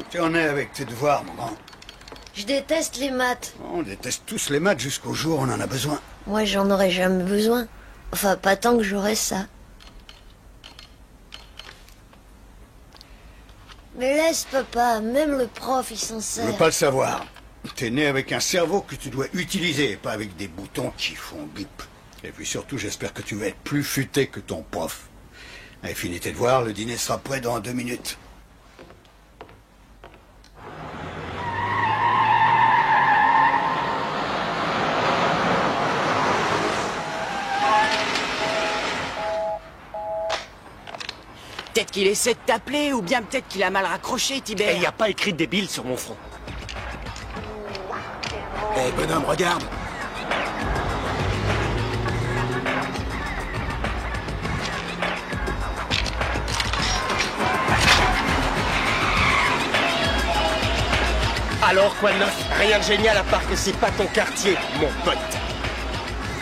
Tu en es avec tes devoirs, mon grand? Je déteste les maths. On déteste tous les maths jusqu'au jour où on en a besoin. Moi, j'en aurais jamais besoin. Enfin, pas tant que j'aurais ça. Mais laisse, papa. Même le prof, il s'en Je sert. veux pas le savoir. T'es né avec un cerveau que tu dois utiliser, pas avec des boutons qui font bip. Et puis surtout, j'espère que tu vas être plus futé que ton prof. Allez, finis tes devoirs, le dîner sera prêt dans 2 minutes. Peut-être qu'il essaie de t'appeler, ou bien peut-être qu'il a mal raccroché, Tibère. Et il n'y a pas écrit débile sur mon front. Hé, bonhomme, regarde. Alors quoi de neuf? Rien de génial à part que c'est pas ton quartier, mon pote.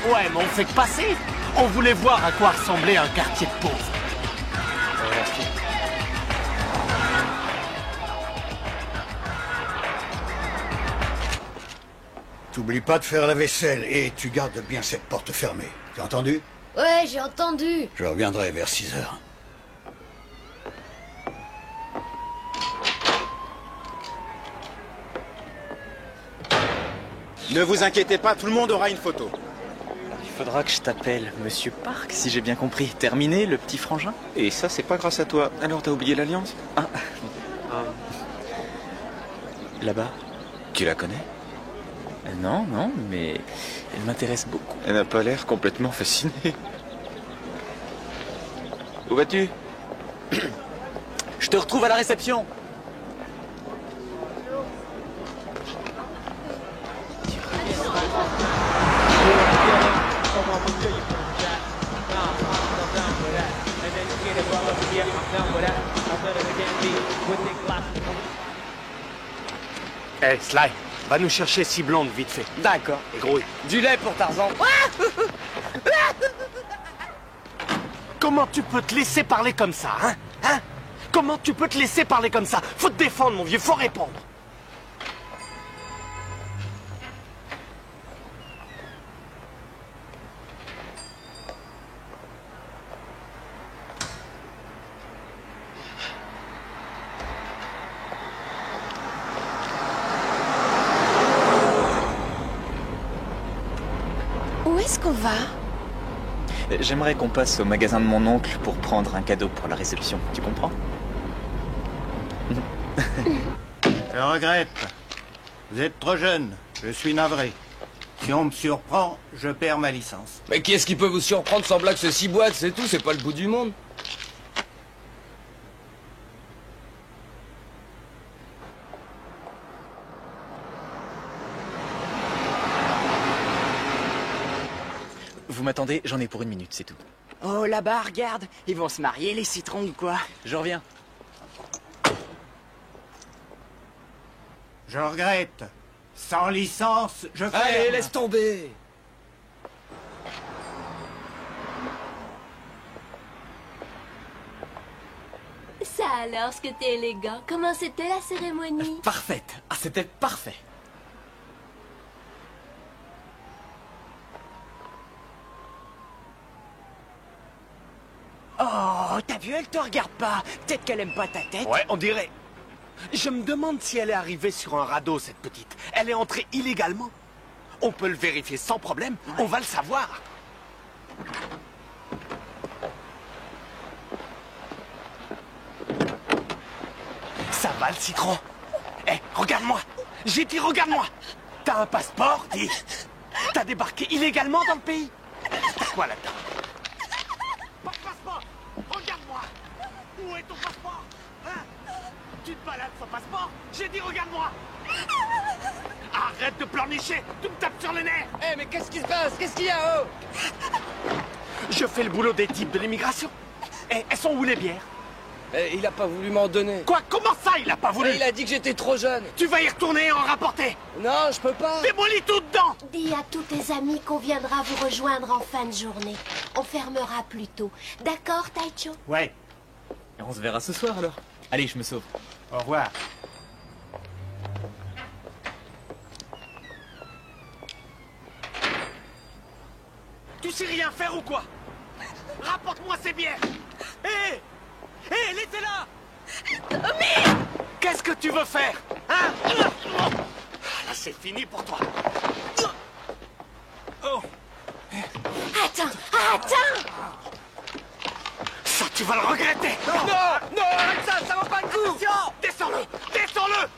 Ouais, mais on fait que passer. On voulait voir à quoi ressemblait un quartier de pauvres. T'oublies pas de faire la vaisselle et tu gardes bien cette porte fermée. Tu as entendu? Ouais, j'ai entendu. Je reviendrai vers 6 heures. Ne vous inquiétez pas, tout le monde aura une photo. Il faudra que je t'appelle Monsieur Park, si j'ai bien compris. Terminé, le petit frangin? Et ça, c'est pas grâce à toi. Alors, t'as oublié l'Alliance? Ah. Là-bas? Tu la connais? Non, non, mais elle m'intéresse beaucoup. Elle n'a pas l'air complètement fascinée. Où vas-tu? Je te retrouve à la réception. Eh, Sly, va nous chercher 6 blondes vite fait. D'accord. Et grouille. Du lait pour Tarzan. Comment tu peux te laisser parler comme ça, hein? Comment tu peux te laisser parler comme ça? Faut te défendre, mon vieux, faut répondre. Où est-ce qu'on va? J'aimerais qu'on passe au magasin de mon oncle pour prendre un cadeau pour la réception. Tu comprends? Je regrette. Vous êtes trop jeune. Je suis navré. Si on me surprend, je perds ma licence. Mais qui est-ce qui peut vous surprendre sans blague? C'est 6 boîtes, c'est tout, c'est pas le bout du monde. Vous m'attendez? J'en ai pour 1 minute, c'est tout. Oh, là-bas, regarde. Ils vont se marier, les citrons ou quoi? Je reviens. Je regrette. Sans licence, je ferme. Allez, laisse tomber. Ça alors, ce que t'es élégant. Comment c'était la cérémonie? Parfaite. Ah, c'était parfait. Oh, t'as vu, elle te regarde pas. Peut-être qu'elle aime pas ta tête. Ouais, on dirait. Je me demande si elle est arrivée sur un radeau, cette petite. Elle est entrée illégalement. On peut le vérifier sans problème. Ouais. On va le savoir. Ça va, le citron? Eh, regarde-moi. J'ai dit regarde-moi. T'as un passeport, dis. T'as débarqué illégalement dans le pays. T'as quoi là-dedans? Pas de passeport. Regarde-moi. Où est ton passeport? Hein? Tu te balades sans passeport? J'ai dit regarde-moi. Arrête de pleurnicher. Tu me tapes sur les nerfs. Eh, mais qu'est-ce qui se passe? Qu'est-ce qu'il y a, oh? Je fais le boulot des types de l'immigration. Eh, elles sont où les bières? Eh, il a pas voulu m'en donner. Quoi? Comment ça, il a pas voulu? Eh, il a dit que j'étais trop jeune. Tu vas y retourner et en rapporter. Non, je peux pas. Fais-moi les tout dedans. Dis à tous tes amis qu'on viendra vous rejoindre en fin de journée. On fermera plus tôt. D'accord, Taicho? Ouais. Et on se verra ce soir alors. Allez, je me sauve. Au revoir. Tu sais rien faire ou quoi? Rapporte-moi ces bières. Hé! Hé, laissez-la! Tommy! Qu'est-ce que tu veux faire? Hein? Là, c'est fini pour toi. Oh. Attends! Ça, tu vas le regretter. Non, arrête ça, ça vaut pas le coup. Descends-le! Descends-le!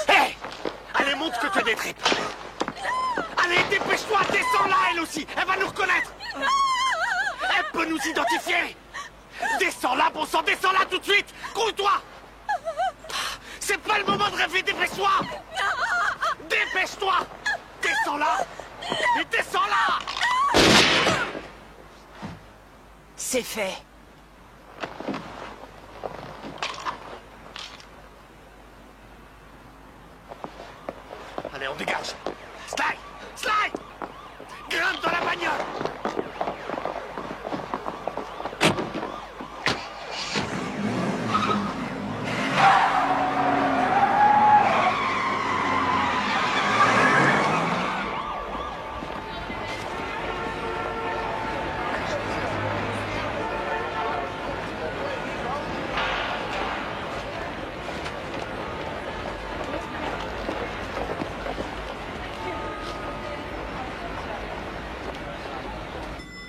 Hé! Allez, montre que tu as des tripes. Allez, dépêche-toi, descends-la, elle aussi. Elle va nous reconnaître. Elle peut nous identifier. Descends-la, bon sang, descends-la tout de suite. Grouille-toi. C'est pas le moment de rêver, dépêche-toi. Dépêche-toi. Descends-la. Et descends-la. C'est fait. Allez, on dégage. Slide. Slide. Grimpe dans la bagnole.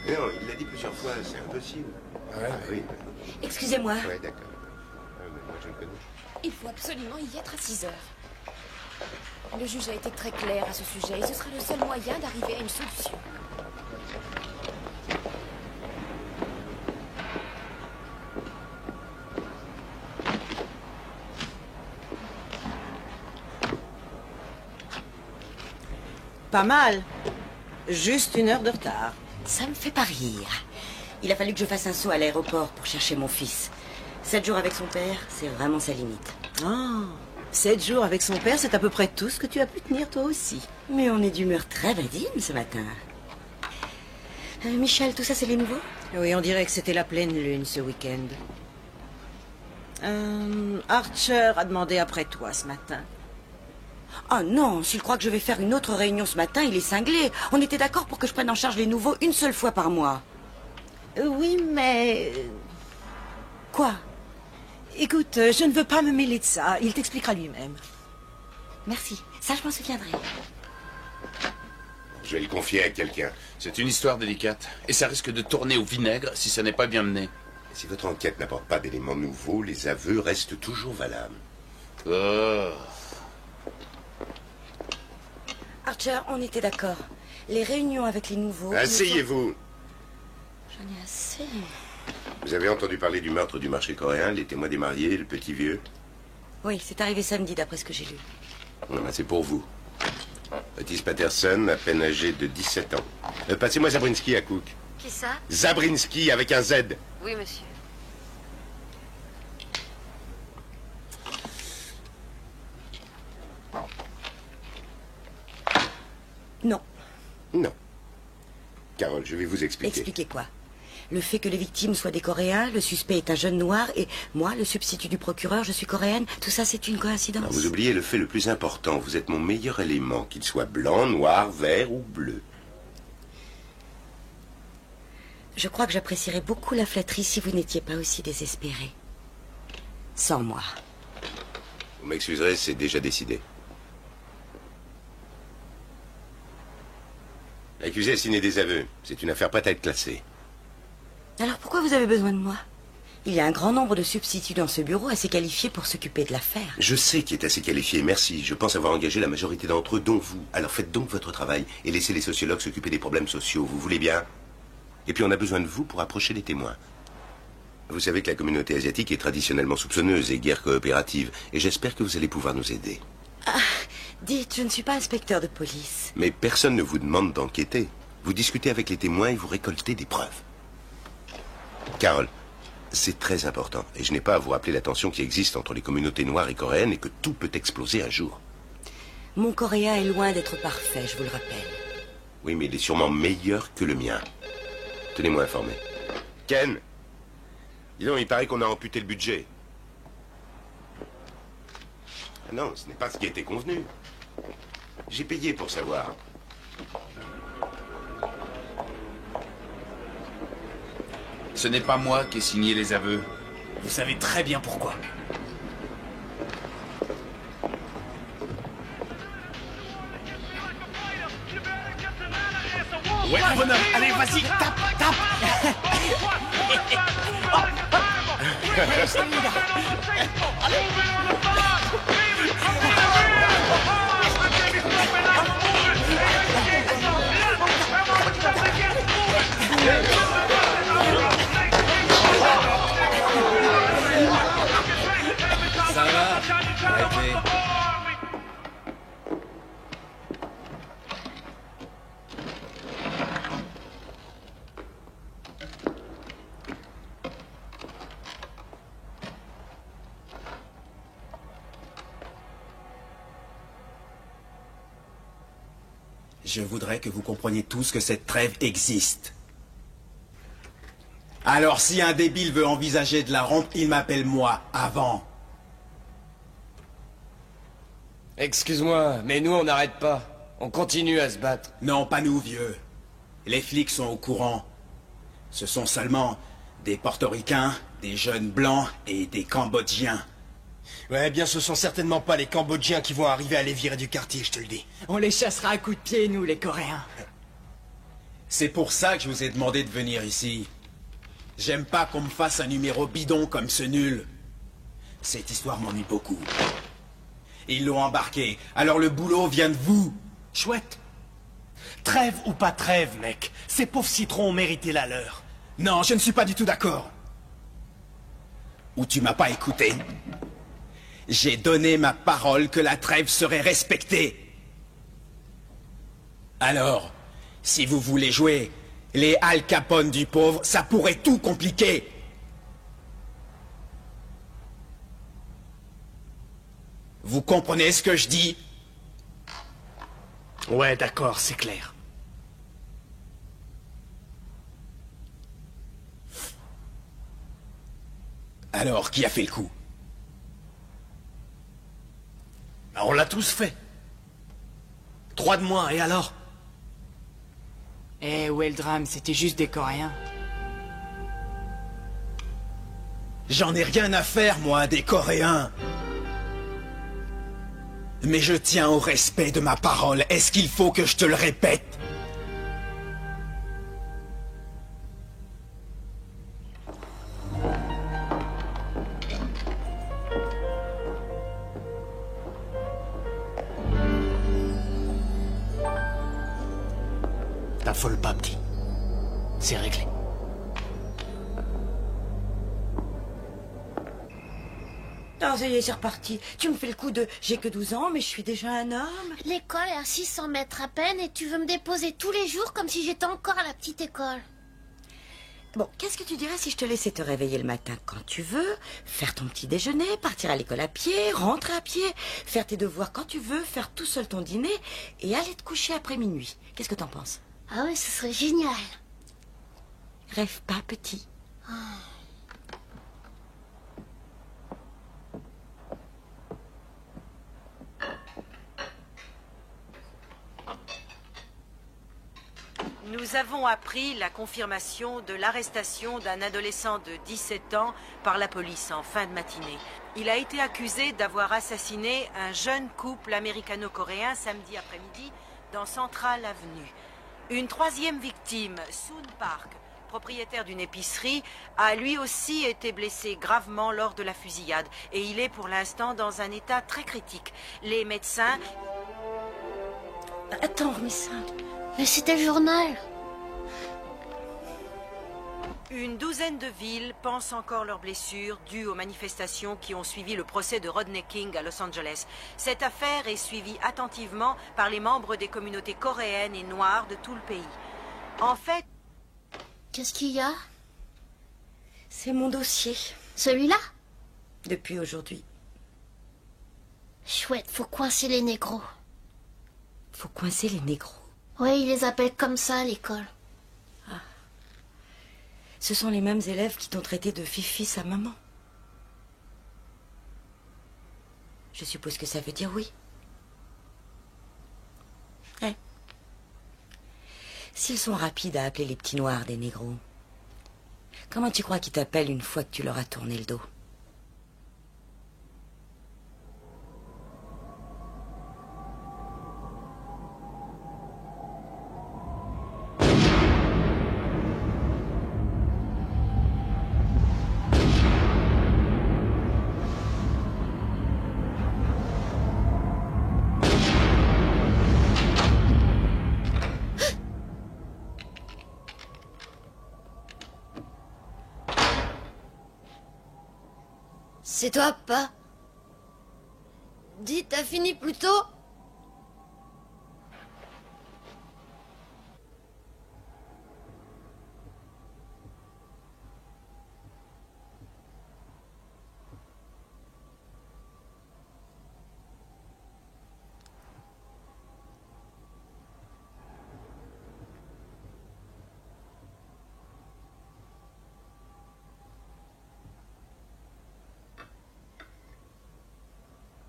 Non, il l'a dit plusieurs fois, c'est impossible. Ouais. Ah, oui. Excusez-moi. Ouais, d'accord. Ah, mais moi, je le connais. Il faut absolument y être à 6 heures. Le juge a été très clair à ce sujet et ce sera le seul moyen d'arriver à une solution. Pas mal. Juste 1 heure de retard. Ça me fait pas rire. Il a fallu que je fasse un saut à l'aéroport pour chercher mon fils. 7 jours avec son père, c'est vraiment sa limite. Ah, 7 jours avec son père, c'est à peu près tout ce que tu as pu tenir toi aussi. Mais on est d'humeur très badine ce matin. Michel, tout ça c'est les nouveaux? Oui, on dirait que c'était la pleine lune ce week-end. Archer a demandé après toi ce matin. Oh non, s'il croit que je vais faire une autre réunion ce matin, il est cinglé. On était d'accord pour que je prenne en charge les nouveaux une seule fois par mois. Oui, mais... Quoi? Écoute, je ne veux pas me mêler de ça. Il t'expliquera lui-même. Merci. Ça, je m'en souviendrai. Je vais le confier à quelqu'un. C'est une histoire délicate. Et ça risque de tourner au vinaigre si ça n'est pas bien mené. Si votre enquête n'apporte pas d'éléments nouveaux, les aveux restent toujours valables. Oh. Archer, on était d'accord. Les réunions avec les nouveaux... Asseyez-vous. J'en ai assez. Vous avez entendu parler du meurtre du marché coréen, les témoins des mariés, le petit vieux? Oui, c'est arrivé samedi d'après ce que j'ai lu. C'est pour vous. Otis Patterson, à peine âgé de 17 ans. Passez-moi Zabrinski à Cook. Qui ça? Zabrinski avec un Z. Oui, monsieur. Non. Non. Carole, je vais vous expliquer. Expliquez quoi? Le fait que les victimes soient des Coréens, le suspect est un jeune noir, et moi, le substitut du procureur, je suis coréenne, tout ça c'est une coïncidence? Alors, vous oubliez le fait le plus important. Vous êtes mon meilleur élément, qu'il soit blanc, noir, vert ou bleu. Je crois que j'apprécierais beaucoup la flatterie si vous n'étiez pas aussi désespéré. Sans moi. Vous m'excuserez, c'est déjà décidé. L'accusé a signé des aveux. C'est une affaire prête à être classée. Alors pourquoi vous avez besoin de moi? Il y a un grand nombre de substituts dans ce bureau assez qualifiés pour s'occuper de l'affaire. Je sais qui est assez qualifié, merci. Je pense avoir engagé la majorité d'entre eux, dont vous. Alors faites donc votre travail et laissez les sociologues s'occuper des problèmes sociaux, vous voulez bien? Et puis on a besoin de vous pour approcher les témoins. Vous savez que la communauté asiatique est traditionnellement soupçonneuse et guère coopérative, et j'espère que vous allez pouvoir nous aider. Ah, dites, je ne suis pas inspecteur de police. Mais personne ne vous demande d'enquêter. Vous discutez avec les témoins et vous récoltez des preuves. Carole, c'est très important, et je n'ai pas à vous rappeler la tension qui existe entre les communautés noires et coréennes et que tout peut exploser un jour. Mon coréen est loin d'être parfait, je vous le rappelle. Oui, mais il est sûrement meilleur que le mien. Tenez-moi informé. Ken, dis donc, il paraît qu'on a amputé le budget. Ah non, ce n'est pas ce qui a été convenu. J'ai payé pour savoir. Ce n'est pas moi qui ai signé les aveux. Vous savez très bien pourquoi. Ouais, bonhomme, allez, vas-y, tape, tape. Ça va? Arrêtez. Je voudrais que vous compreniez tous que cette trêve existe. Alors si un débile veut envisager de la rompre, il m'appelle moi, avant. Excuse-moi, mais nous on n'arrête pas. On continue à se battre. Non, pas nous, vieux. Les flics sont au courant. Ce sont seulement des portoricains, des jeunes blancs et des Cambodgiens. Ouais, bien ce sont certainement pas les Cambodgiens qui vont arriver à les virer du quartier, je te le dis. On les chassera à coups de pied, nous, les Coréens. C'est pour ça que je vous ai demandé de venir ici. J'aime pas qu'on me fasse un numéro bidon comme ce nul. Cette histoire m'ennuie beaucoup. Ils l'ont embarqué, alors le boulot vient de vous. Chouette. Trêve ou pas trêve, mec, ces pauvres citrons ont mérité la leur. Non, je ne suis pas du tout d'accord. Ou tu m'as pas écouté. J'ai donné ma parole que la trêve serait respectée. Alors, si vous voulez jouer les Al Capone du pauvre, ça pourrait tout compliquer. Vous comprenez ce que je dis? Ouais, d'accord, c'est clair. Alors, qui a fait le coup? Ben, on l'a tous fait. 3 de moins, et alors? Eh, où est le drame? C'était juste des Coréens. J'en ai rien à faire, moi, des Coréens. Mais je tiens au respect de ma parole. Est-ce qu'il faut que je te le répète? T'affole pas, petit. C'est réglé. Non, ça y est, c'est reparti. Tu me fais le coup de j'ai que 12 ans, mais je suis déjà un homme. L'école est à 600 mètres à peine et tu veux me déposer tous les jours comme si j'étais encore à la petite école. Bon, qu'est-ce que tu dirais si je te laissais te réveiller le matin quand tu veux, faire ton petit déjeuner, partir à l'école à pied, rentrer à pied, faire tes devoirs quand tu veux, faire tout seul ton dîner et aller te coucher après minuit. Qu'est-ce que t'en penses? Ah ouais, ce serait génial. Rêve pas, petit. Oh. Nous avons appris la confirmation de l'arrestation d'un adolescent de 17 ans par la police en fin de matinée. Il a été accusé d'avoir assassiné un jeune couple américano-coréen samedi après-midi dans Central Avenue. Une troisième victime, Soon Park, propriétaire d'une épicerie, a lui aussi été blessé gravement lors de la fusillade et il est pour l'instant dans un état très critique. Les médecins... Attends, remets ça. Mais c'était le journal. Une douzaine de villes pensent encore leurs blessures dues aux manifestations qui ont suivi le procès de Rodney King à Los Angeles. Cette affaire est suivie attentivement par les membres des communautés coréennes et noires de tout le pays. En fait... Qu'est-ce qu'il y a? C'est mon dossier. Celui-là? Depuis aujourd'hui. Chouette, faut coincer les négros. Faut coincer les négros. Oui, ils les appellent comme ça à l'école. Ah. Ce sont les mêmes élèves qui t'ont traité de fifi sa maman. Je suppose que ça veut dire oui. Ouais. S'ils sont rapides à appeler les petits noirs des négros, comment tu crois qu'ils t'appellent une fois que tu leur as tourné le dos? C'est toi, papa? Dis, t'as fini plus tôt?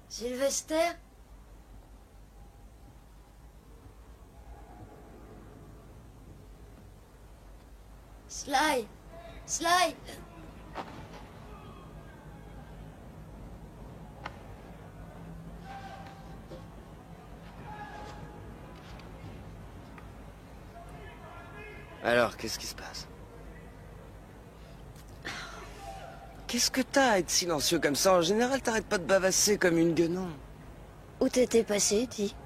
Sylvester? Sly! Sly! Alors, qu'est-ce qui se passe? Qu'est-ce que t'as à être silencieux comme ça? En général, t'arrêtes pas de bavasser comme une guenon. Où t'étais passé, dis?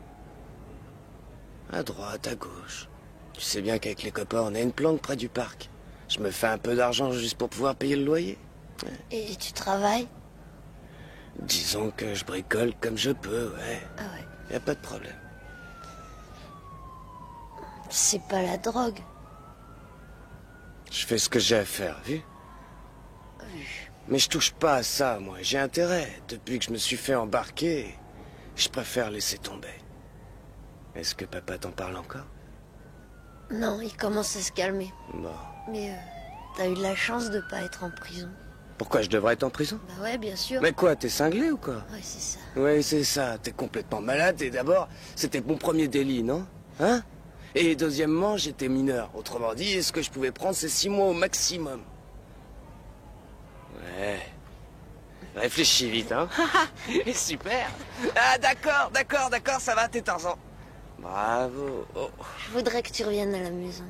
À droite, à gauche. Tu sais bien qu'avec les copains, on a une planque près du parc. Je me fais un peu d'argent juste pour pouvoir payer le loyer. Et tu travailles? Disons que je bricole comme je peux, ouais. Ah ouais. Y a pas de problème. C'est pas la drogue. Je fais ce que j'ai à faire, vu? Mais je touche pas à ça, moi. J'ai intérêt. Depuis que je me suis fait embarquer, je préfère laisser tomber. Est-ce que papa t'en parle encore? Non, il commence à se calmer. Bon. Mais t'as eu de la chance de pas être en prison. Pourquoi je devrais être en prison? Bah ouais, bien sûr. Mais quoi, t'es cinglé ou quoi? Ouais, c'est ça. Oui, c'est ça. T'es complètement malade et d'abord, c'était mon premier délit, non? Hein? Et deuxièmement, j'étais mineur. Autrement dit, ce que je pouvais prendre, c'est 6 mois au maximum. Ouais. Réfléchis vite, hein. Super. Ah, d'accord, ça va, t'es Tarzan. Bravo. Oh. Je voudrais que tu reviennes à la maison.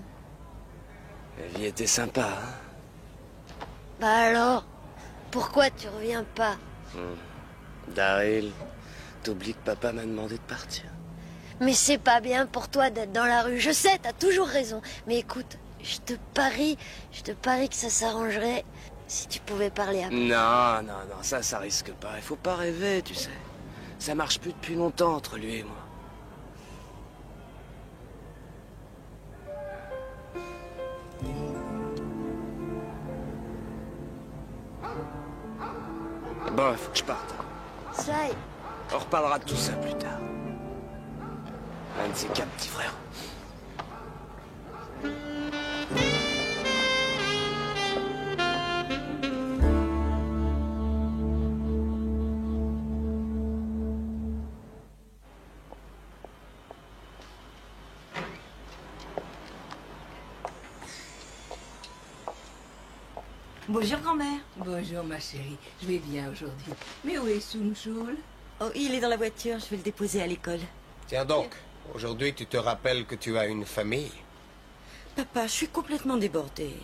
La vie était sympa, hein. Bah alors, pourquoi tu reviens pas? Daryl, t'oublies que papa m'a demandé de partir. Mais c'est pas bien pour toi d'être dans la rue. Je sais, t'as toujours raison. Mais écoute, je te parie que ça s'arrangerait si tu pouvais parler à papa. Non, ça risque pas. Il faut pas rêver, tu sais. Ça marche plus depuis longtemps entre lui et moi. Bon, il faut que je parte. Sly. On reparlera de tout ça plus tard. Un de ces quatre, petit frère. Bonjour grand-mère. Bonjour ma chérie, je vais bien aujourd'hui. Mais où est Sunchul? Oh, il est dans la voiture, je vais le déposer à l'école. Tiens donc, aujourd'hui tu te rappelles que tu as une famille. Papa, je suis complètement débordée.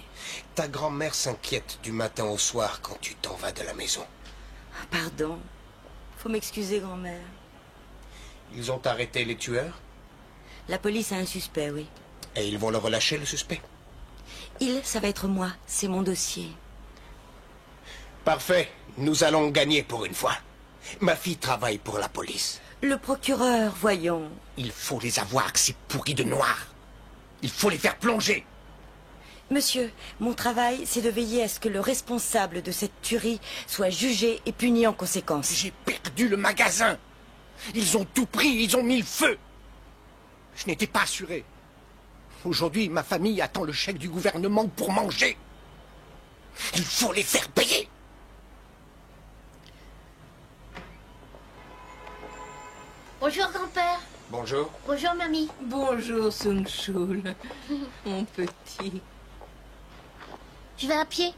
Ta grand-mère s'inquiète du matin au soir quand tu t'en vas de la maison. Pardon. Faut m'excuser, grand-mère. Ils ont arrêté les tueurs? La police a un suspect, oui. Et ils vont le relâcher, le suspect? Ça va être moi. C'est mon dossier. Parfait. Nous allons gagner pour une fois. Ma fille travaille pour la police. Le procureur, voyons. Il faut les avoir, ces pourris de noirs. Il faut les faire plonger. Monsieur, mon travail, c'est de veiller à ce que le responsable de cette tuerie soit jugé et puni en conséquence. J'ai perdu le magasin. Ils ont tout pris, ils ont mis le feu. Je n'étais pas assuré. Aujourd'hui, ma famille attend le chèque du gouvernement pour manger. Il faut les faire payer. Bonjour, grand-père. Bonjour. Bonjour, mamie. Bonjour, Sun Chul. Mon petit. Je vais à pied.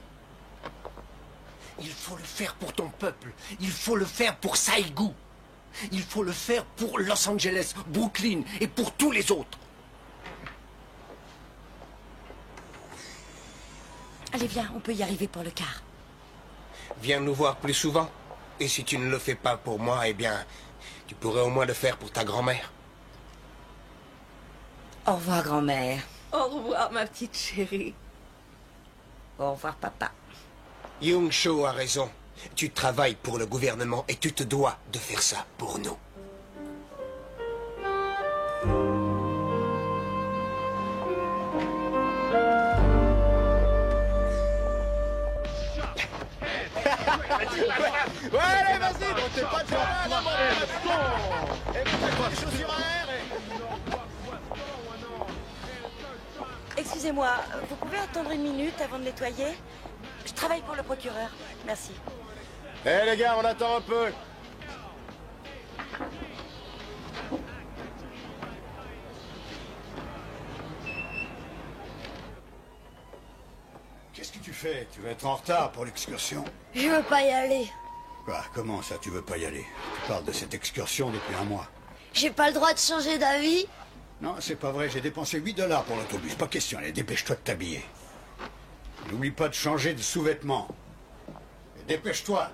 Il faut le faire pour ton peuple. Il faut le faire pour Saïgou. Il faut le faire pour Los Angeles, Brooklyn et pour tous les autres. Allez, viens, on peut y arriver pour le quart. Viens nous voir plus souvent. Et si tu ne le fais pas pour moi, eh bien, tu pourrais au moins le faire pour ta grand-mère. Au revoir, grand-mère. Au revoir, ma petite chérie. Au revoir, papa. Young Cho a raison. Tu travailles pour le gouvernement et tu te dois de faire ça pour nous. Ouais, allez, vas-y, t'es pas de mal, là, mon et mettez pas les chaussures à air Excusez-moi, vous pouvez attendre une minute avant de nettoyer? Je travaille pour le procureur. Merci. Eh les gars, on attend un peu. Qu'est-ce que tu fais? Tu vas être en retard pour l'excursion. Je veux pas y aller. Quoi? Comment ça, tu veux pas y aller? Tu parles de cette excursion depuis un mois. J'ai pas le droit de changer d'avis. Non, c'est pas vrai, j'ai dépensé $8 pour l'autobus. Pas question, allez, dépêche-toi de t'habiller. N'oublie pas de changer de sous-vêtements. Et dépêche-toi.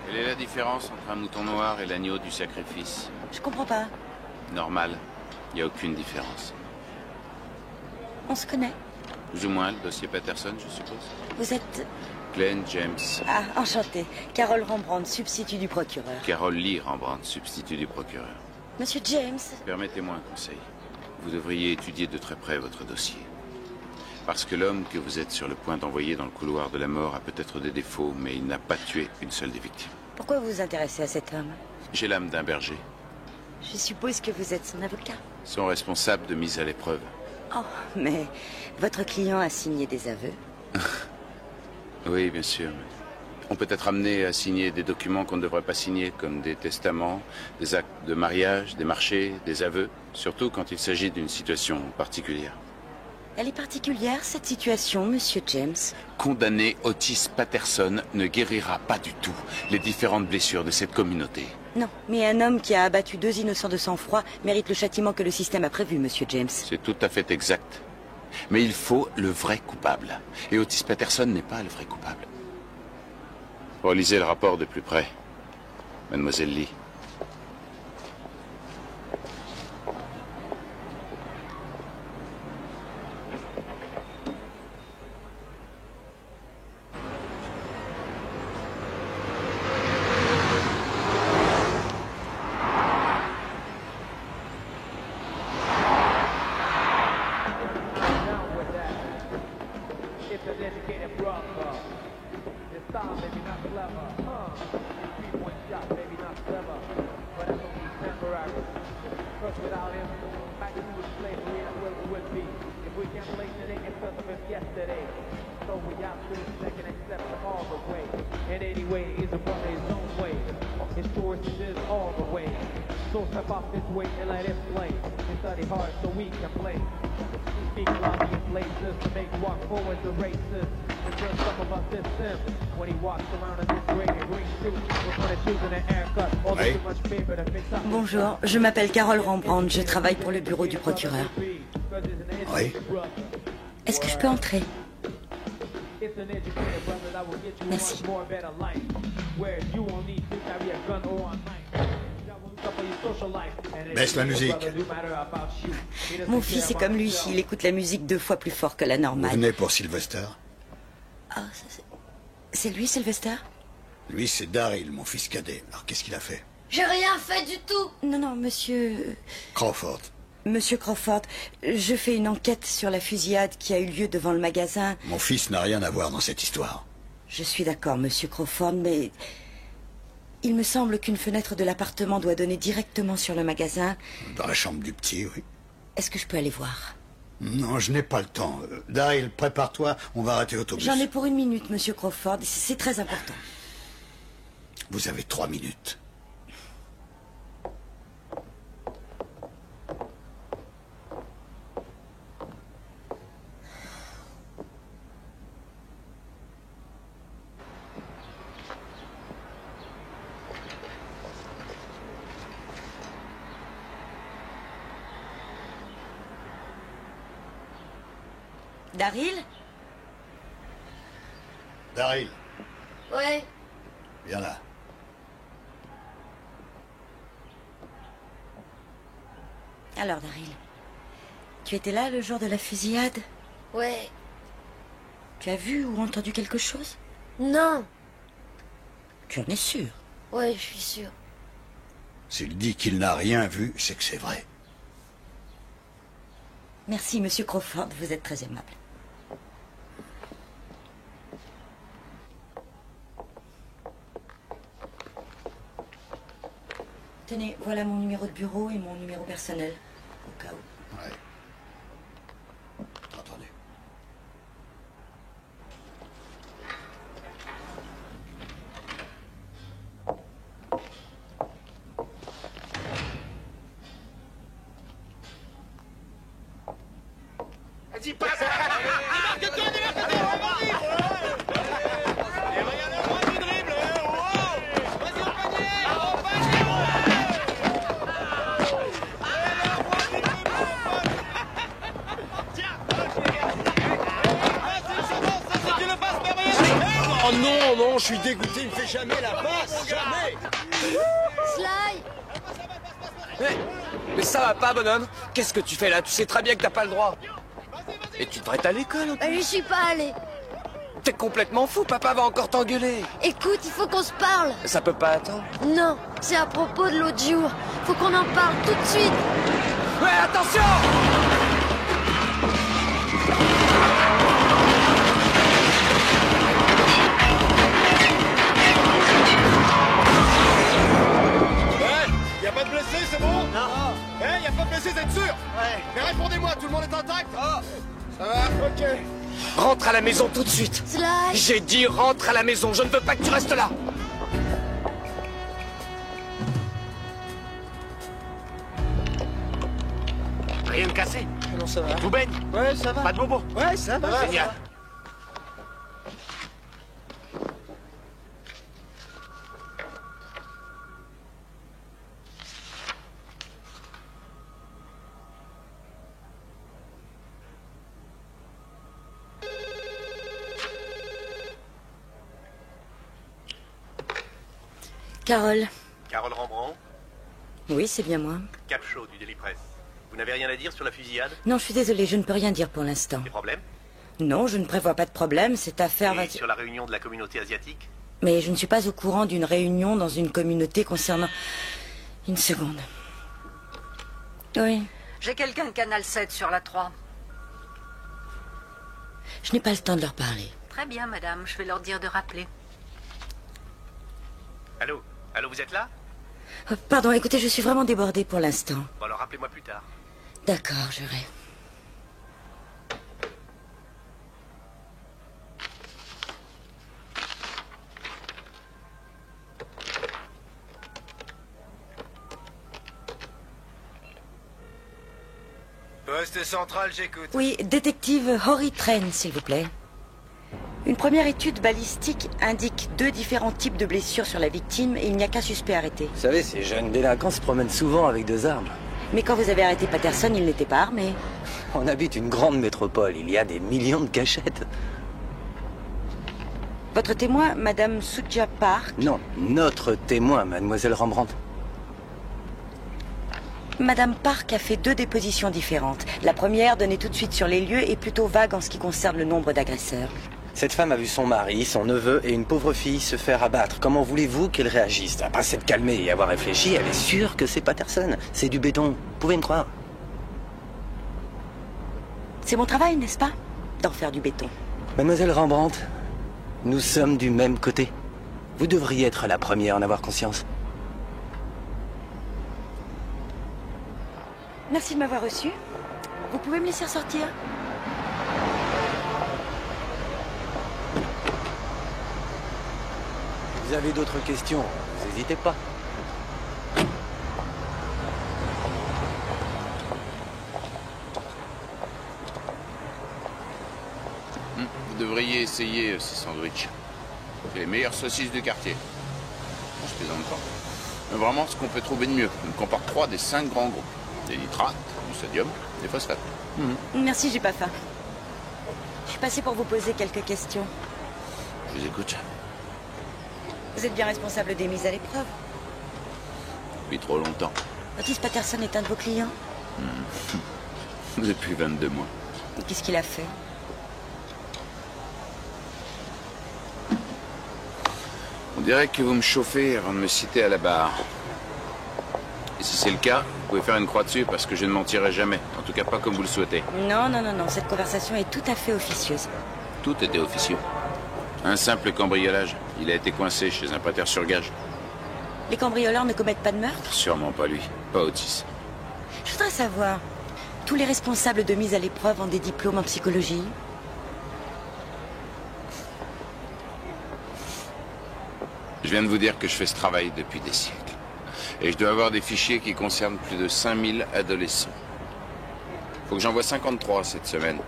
Quelle est la différence entre un mouton noir et l'agneau du sacrifice? Je comprends pas. Normal. Il n'y a aucune différence. On se connaît. Plus ou moins le dossier Patterson, je suppose. Vous êtes... Glenn James. Ah, enchantée. Carole Rembrandt, substitut du procureur. Carole Lee Rembrandt, substitut du procureur. Monsieur James. Permettez-moi un conseil. Vous devriez étudier de très près votre dossier. Parce que l'homme que vous êtes sur le point d'envoyer dans le couloir de la mort a peut-être des défauts, mais il n'a pas tué une seule des victimes. Pourquoi vous vous intéressez à cet homme? J'ai l'âme d'un berger. Je suppose que vous êtes son avocat. Son responsable de mise à l'épreuve. Oh, mais votre client a signé des aveux. Oui, bien sûr. On peut être amené à signer des documents qu'on ne devrait pas signer, comme des testaments, des actes de mariage, des marchés, des aveux, surtout quand il s'agit d'une situation particulière. Elle est particulière, cette situation, monsieur James. Condamner Otis Patterson ne guérira pas du tout les différentes blessures de cette communauté. Non, mais un homme qui a abattu 2 innocents de sang-froid mérite le châtiment que le système a prévu, monsieur James. C'est tout à fait exact. Mais il faut le vrai coupable. Et Otis Patterson n'est pas le vrai coupable. Relisez le rapport de plus près, mademoiselle Lee. Bonjour, je m'appelle Carole Rembrandt, je travaille pour le bureau du procureur. Oui. Est-ce que je peux entrer? Merci. Baisse la musique. Mon fils est comme lui, il écoute la musique 2 fois plus fort que la Vous normale. venez pour Sylvester? Oh, c'est lui, Sylvester? Lui, c'est Daryl, mon fils cadet. Alors, qu'est-ce qu'il a fait? J'ai rien fait du tout. Non, non, monsieur... Crawford. Monsieur Crawford, je fais une enquête sur la fusillade qui a eu lieu devant le magasin. Mon fils n'a rien à voir dans cette histoire. Je suis d'accord, Monsieur Crawford, mais... il me semble qu'une fenêtre de l'appartement doit donner directement sur le magasin. Dans la chambre du petit, oui. Est-ce que je peux aller voir? Non, je n'ai pas le temps. Daryl, prépare-toi, on va rater l'autobus. J'en ai pour 1 minute, Monsieur Crawford. C'est très important. Vous avez 3 minutes. Daryl? Daryl, Ouais. viens là. Alors, Daryl, tu étais là le jour de la fusillade? Ouais. Tu as vu ou entendu quelque chose? Non. Tu en es sûr? Ouais, je suis sûre. S'il dit qu'il n'a rien vu, c'est que c'est vrai. Merci, Monsieur Crawford, vous êtes très aimable. Tenez, voilà mon numéro de bureau et mon numéro personnel, au cas où. Ouais. Entendu. Vas-y, passe! Démarque-toi, démarque-toi! Vas-y! Et regarde le droit du dribble! Vas-y, au panier! Au panier! Tiens! Vas-y, c'est bon, ça, si tu le passes, Gabriel! Oh non, non, je suis dégoûté, il me fait jamais la passe, jamais. Sly! Mais ça va pas, bonhomme? Qu'est-ce que tu fais là? Tu sais très bien que t'as pas le droit. Et tu devrais être à l'école. Je suis pas allée. T'es complètement fou, papa va encore t'engueuler. Écoute, il faut qu'on se parle. Ça peut pas attendre. Non, c'est à propos de l'autre jour. Faut qu'on en parle tout de suite. Ouais, attention! Y'a pas de blessés, c'est bon? Non. Y'a pas de blessés, vous êtes sûr? Ouais. Mais répondez-moi, tout le monde est intact? Ça va? Ok. Rentre à la maison tout de suite. Sly! J'ai dit rentre à la maison, je ne veux pas que tu restes là. Rien de cassé? Non, ça va. Tout baigne? Ouais, ça va. Pas de bobo? Ouais, ça va. Génial. Carole. Carole Rembrandt, Oui, c'est bien moi. Cap Chaud du Daily Press. Vous n'avez rien à dire sur la fusillade? Non, je suis désolée, je ne peux rien dire pour l'instant. Des problèmes? Non, je ne prévois pas de problème, cette affaire va... Et sur la réunion de la communauté asiatique? Mais je ne suis pas au courant d'une réunion dans une communauté concernant... Une seconde. Oui. J'ai quelqu'un de Canal 7 sur la 3. Je n'ai pas le temps de leur parler. Très bien, madame. Je vais leur dire de rappeler. Allô? Allô, vous êtes là? Pardon, écoutez, je suis vraiment débordée pour l'instant. Bon, alors rappelez-moi plus tard. D'accord, j'irai. Poste central, j'écoute. Oui, détective Horry Train, s'il vous plaît. Une première étude balistique indique 2 différents types de blessures sur la victime et il n'y a qu'un suspect arrêté. Vous savez, ces jeunes délinquants se promènent souvent avec 2 armes. Mais quand vous avez arrêté Patterson, il n'était pas armé. On habite une grande métropole, il y a des millions de cachettes. Votre témoin, Madame Suja Park. Non, notre témoin, mademoiselle Rembrandt. Madame Park a fait 2 dépositions différentes. La première, donnée tout de suite sur les lieux, est plutôt vague en ce qui concerne le nombre d'agresseurs. Cette femme a vu son mari, son neveu et une pauvre fille se faire abattre. Comment voulez-vous qu'elle réagisse? Après s'être calmée et avoir réfléchi, elle est sûre que c'est Patterson. C'est du béton. Vous pouvez me croire. C'est mon travail, n'est-ce pas? D'en faire du béton. Mademoiselle Rembrandt, nous sommes du même côté. Vous devriez être la première à en avoir conscience. Merci de m'avoir reçu. Vous pouvez me laisser sortir? Vous avez d'autres questions, vous n'hésitez pas. Vous devriez essayer ces sandwichs. C'est les meilleures saucisses du quartier. Non, je plaisante pas. Mais vraiment ce qu'on peut trouver de mieux. On comporte 3 des 5 grands groupes. Des nitrates, du sodium, des phosphates. Merci, j'ai pas faim. Je suis passée pour vous poser quelques questions. Je vous écoute. Vous êtes bien responsable des mises à l'épreuve? Depuis trop longtemps. Otis Patterson est un de vos clients? Depuis 22 mois. Et qu'est-ce qu'il a fait? On dirait que vous me chauffez avant de me citer à la barre. Et si c'est le cas, vous pouvez faire une croix dessus parce que je ne mentirai jamais. En tout cas pas comme vous le souhaitez. Non, non, non, non. Cette conversation est tout à fait officieuse. Tout était officieux. Un simple cambriolage. Il a été coincé chez un prêteur sur gage. Les cambrioleurs ne commettent pas de meurtre? Sûrement pas lui. Pas Otis. Je voudrais savoir, tous les responsables de mise à l'épreuve ont des diplômes en psychologie? Je viens de vous dire que je fais ce travail depuis des siècles. Et je dois avoir des fichiers qui concernent plus de 5000 adolescents. Faut que j'en voie 53 cette semaine.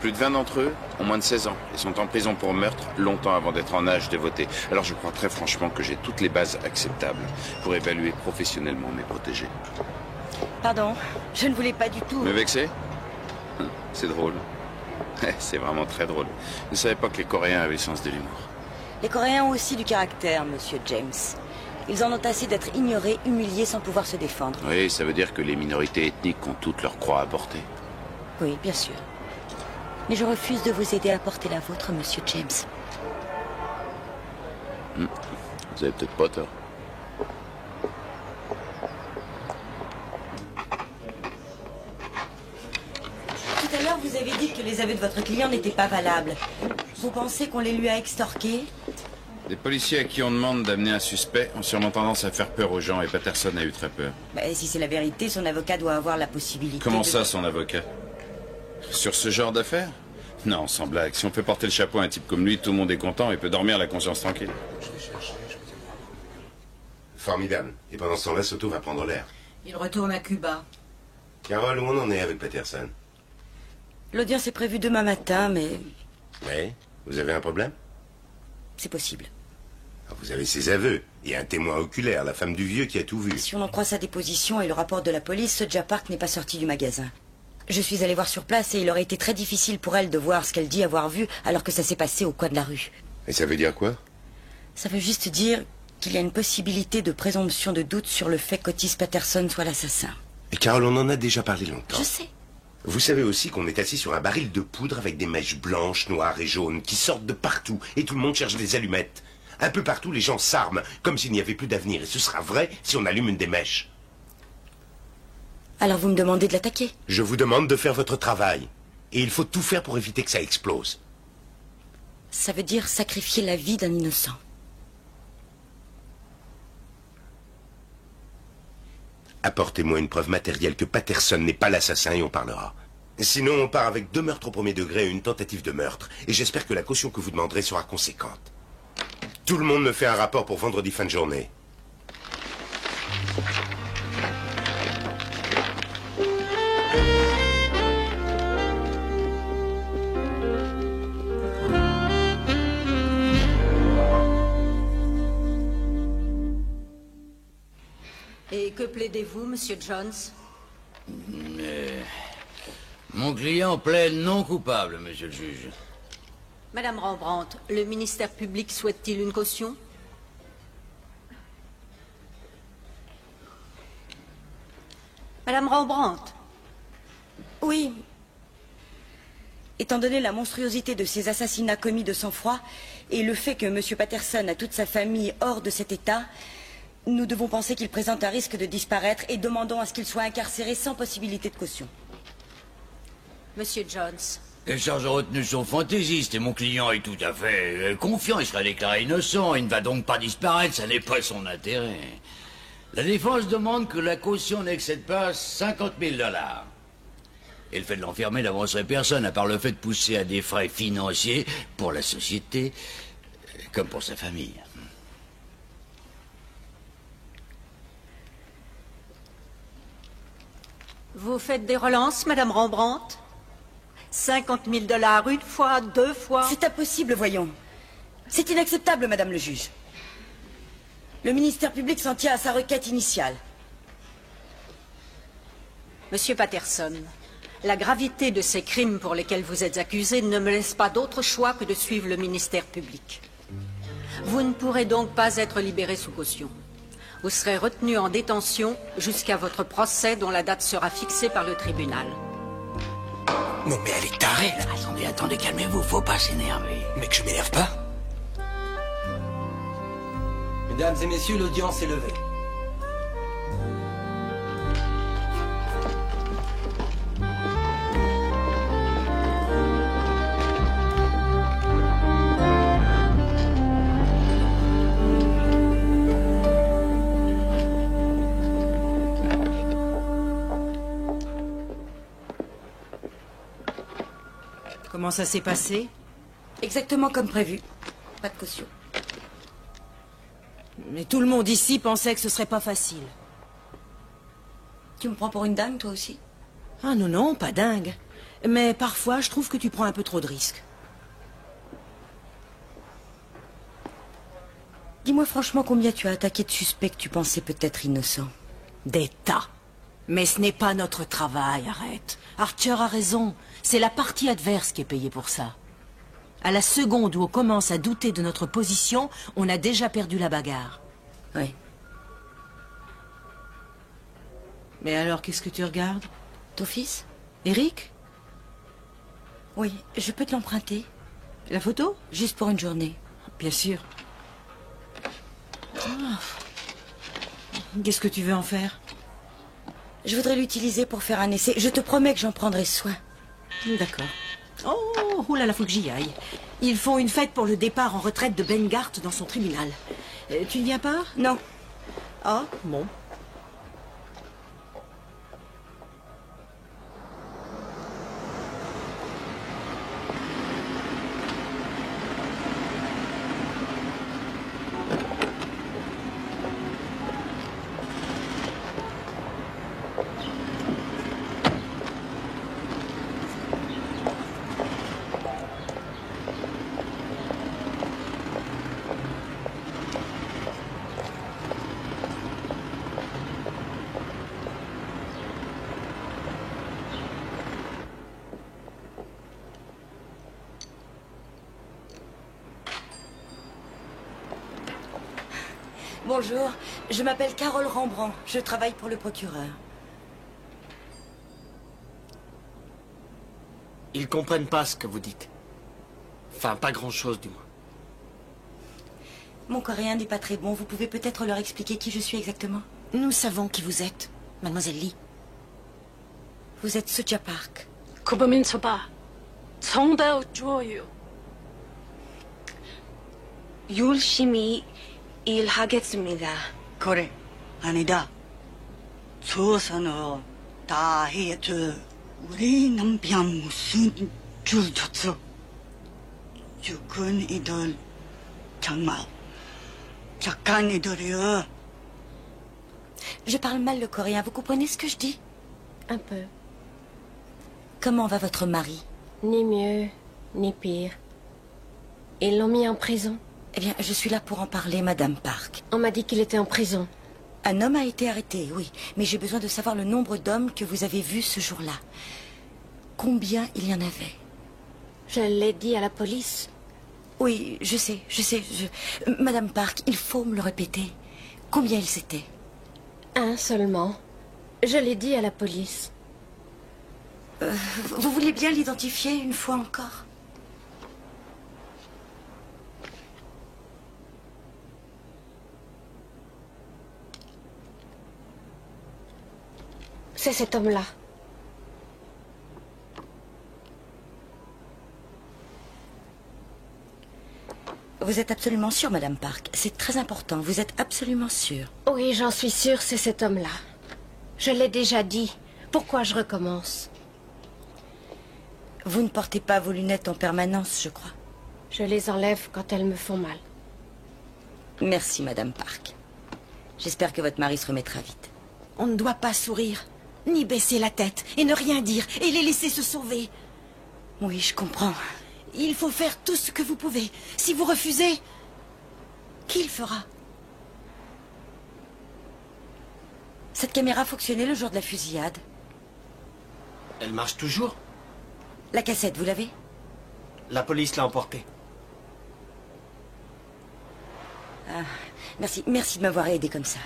Plus de 20 d'entre eux ont moins de 16 ans et sont en prison pour meurtre longtemps avant d'être en âge de voter. Alors je crois très franchement que j'ai toutes les bases acceptables pour évaluer professionnellement mes protégés. Pardon, je ne voulais pas du tout... Me vexer? C'est drôle. C'est vraiment très drôle. Je ne savais pas que les Coréens avaient le sens de l'humour. Les Coréens ont aussi du caractère, monsieur James. Ils en ont assez d'être ignorés, humiliés sans pouvoir se défendre. Oui, ça veut dire que les minorités ethniques ont toutes leurs croix à porter. Oui, bien sûr. Mais je refuse de vous aider à porter la vôtre, monsieur James. Vous avez peut-être pas tort. Tout à l'heure, vous avez dit que les aveux de votre client n'étaient pas valables. Vous pensez qu'on les lui a extorqués? Les policiers à qui on demande d'amener un suspect ont sûrement tendance à faire peur aux gens et Patterson a eu très peur. Si c'est la vérité, son avocat doit avoir la possibilité Comment de... ça, son avocat? Sur ce genre d'affaires? Non, sans blague. Si on peut porter le chapeau à un type comme lui, tout le monde est content et peut dormir la conscience tranquille. Formidable. Et pendant ce temps-là, Soto va prendre l'air. Il retourne à Cuba. Carole, où on en est avec Patterson? L'audience est prévue demain matin, mais... Oui? Vous avez un problème? C'est possible. Vous avez ses aveux. Et un témoin oculaire, la femme du vieux qui a tout vu. Si on en croit sa déposition et le rapport de la police, Soja Park n'est pas sorti du magasin. Je suis allée voir sur place et il aurait été très difficile pour elle de voir ce qu'elle dit avoir vu alors que ça s'est passé au coin de la rue. Et ça veut dire quoi? Ça veut juste dire qu'il y a une possibilité de présomption de doute sur le fait qu'Otis Patterson soit l'assassin. Et Carole, on en a déjà parlé longtemps. Je sais. Vous savez aussi qu'on est assis sur un baril de poudre avec des mèches blanches, noires et jaunes qui sortent de partout et tout le monde cherche des allumettes. Un peu partout, les gens s'arment comme s'il n'y avait plus d'avenir. Et ce sera vrai si on allume une des mèches. Alors vous me demandez de l'attaquer? Je vous demande de faire votre travail. Et il faut tout faire pour éviter que ça explose. Ça veut dire sacrifier la vie d'un innocent. Apportez-moi une preuve matérielle que Patterson n'est pas l'assassin et on parlera. Sinon, on part avec 2 meurtres au premier degré et une tentative de meurtre. Et j'espère que la caution que vous demanderez sera conséquente. Tout le monde me fait un rapport pour vendredi fin de journée. Et que plaidez-vous, monsieur Jones? Mais... Mon client plaide non coupable, monsieur le juge. Madame Rembrandt, le ministère public souhaite-t-il une caution? Madame Rembrandt? Oui. Étant donné la monstruosité de ces assassinats commis de sang-froid et le fait que M. Patterson a toute sa famille hors de cet état, nous devons penser qu'il présente un risque de disparaître et demandons à ce qu'il soit incarcéré sans possibilité de caution. Monsieur Jones. Les charges de retenue sont fantaisistes et mon client est tout à fait confiant. Il sera déclaré innocent. Il ne va donc pas disparaître. Ça n'est pas son intérêt. La défense demande que la caution n'excède pas 50 000 $. Et le fait de l'enfermer n'avancerait personne, à part le fait de pousser à des frais financiers pour la société, comme pour sa famille. Vous faites des relances, Madame Rembrandt? 50 000 $, une fois, 2 fois? C'est impossible, voyons. C'est inacceptable, Madame le juge. Le ministère public s'en tient à sa requête initiale. Monsieur Patterson, la gravité de ces crimes pour lesquels vous êtes accusé ne me laisse pas d'autre choix que de suivre le ministère public. Vous ne pourrez donc pas être libéré sous caution. Vous serez retenu en détention jusqu'à votre procès dont la date sera fixée par le tribunal. Non mais elle est tarée, là. Attendez, calmez-vous, faut pas s'énerver. Mais que je m'énerve pas. Mesdames et messieurs, l'audience est levée. Comment ça s'est passé? Exactement comme prévu. Pas de caution. Mais tout le monde ici pensait que ce serait pas facile. Tu me prends pour une dingue, toi aussi? Ah non, non, pas dingue. Mais parfois, je trouve que tu prends un peu trop de risques. Dis-moi franchement combien tu as attaqué de suspects que tu pensais peut-être innocents. Des tas. Mais ce n'est pas notre travail, arrête. Archer a raison. C'est la partie adverse qui est payée pour ça. À la seconde où on commence à douter de notre position, on a déjà perdu la bagarre. Oui. Mais alors, qu'est-ce que tu regardes? Ton fils? Eric? Oui, je peux te l'emprunter. La photo? Juste pour une journée. Bien sûr. Ah. Qu'est-ce que tu veux en faire? Je voudrais l'utiliser pour faire un essai. Je te promets que j'en prendrai soin. D'accord. Oh là là, faut que j'y aille. Ils font une fête pour le départ en retraite de Bengart dans son tribunal. Tu ne viens pas? Non. Ah, bon. Bonjour, je m'appelle Carole Rembrandt. Je travaille pour le procureur. Ils comprennent pas ce que vous dites. Enfin, pas grand-chose, du moins. Mon coréen n'est pas très bon. Vous pouvez peut-être leur expliquer qui je suis exactement? Nous savons qui vous êtes, mademoiselle Lee. Vous êtes Suja Park. 고범인 소바 성대어 줘요. 열심히 일하겠습니다. 그래, 아니다. 조선어 다 해줘. 우리 남편 무슨 줄 줬어? 죽은 이들 정말 착한 이들이야. Je parle mal le coréen. Vous comprenez ce que je dis? Un peu. Comment va votre mari? Ni mieux, ni pire. Ils l'ont mis en prison. Eh bien, je suis là pour en parler, Madame Park. On m'a dit qu'il était en prison. Un homme a été arrêté, oui. Mais j'ai besoin de savoir le nombre d'hommes que vous avez vus ce jour-là. Combien il y en avait? Je l'ai dit à la police. Oui, je sais. Madame Park, il faut me le répéter. Combien ils étaient? Un seulement. Je l'ai dit à la police. Vous voulez bien l'identifier une fois encore? C'est cet homme-là. Vous êtes absolument sûre, Madame Park? C'est très important. Vous êtes absolument sûre? Oui, j'en suis sûre, c'est cet homme-là. Je l'ai déjà dit. Pourquoi je recommence? Vous ne portez pas vos lunettes en permanence, je crois. Je les enlève quand elles me font mal. Merci, Madame Park. J'espère que votre mari se remettra vite. On ne doit pas sourire, ni baisser la tête, et ne rien dire, et les laisser se sauver. Oui, je comprends. Il faut faire tout ce que vous pouvez. Si vous refusez, qui le fera? Cette caméra fonctionnait le jour de la fusillade. Elle marche toujours? La cassette, vous l'avez? La police l'a emportée. Ah, merci de m'avoir aidé comme ça.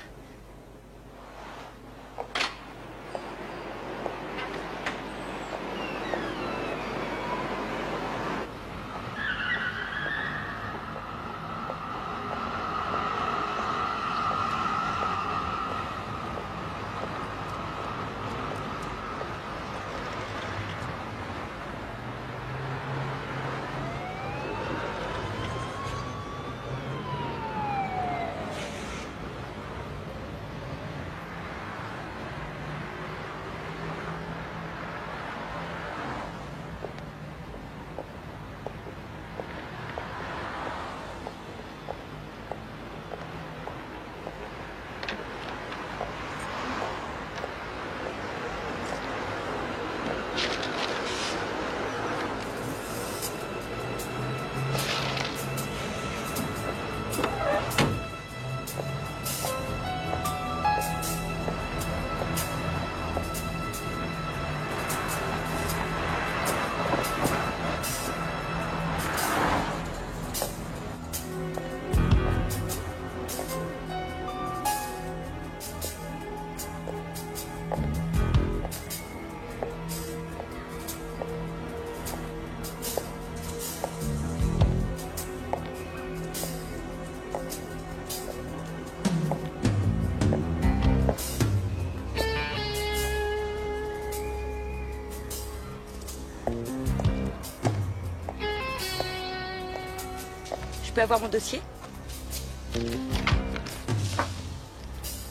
Je peux avoir mon dossier?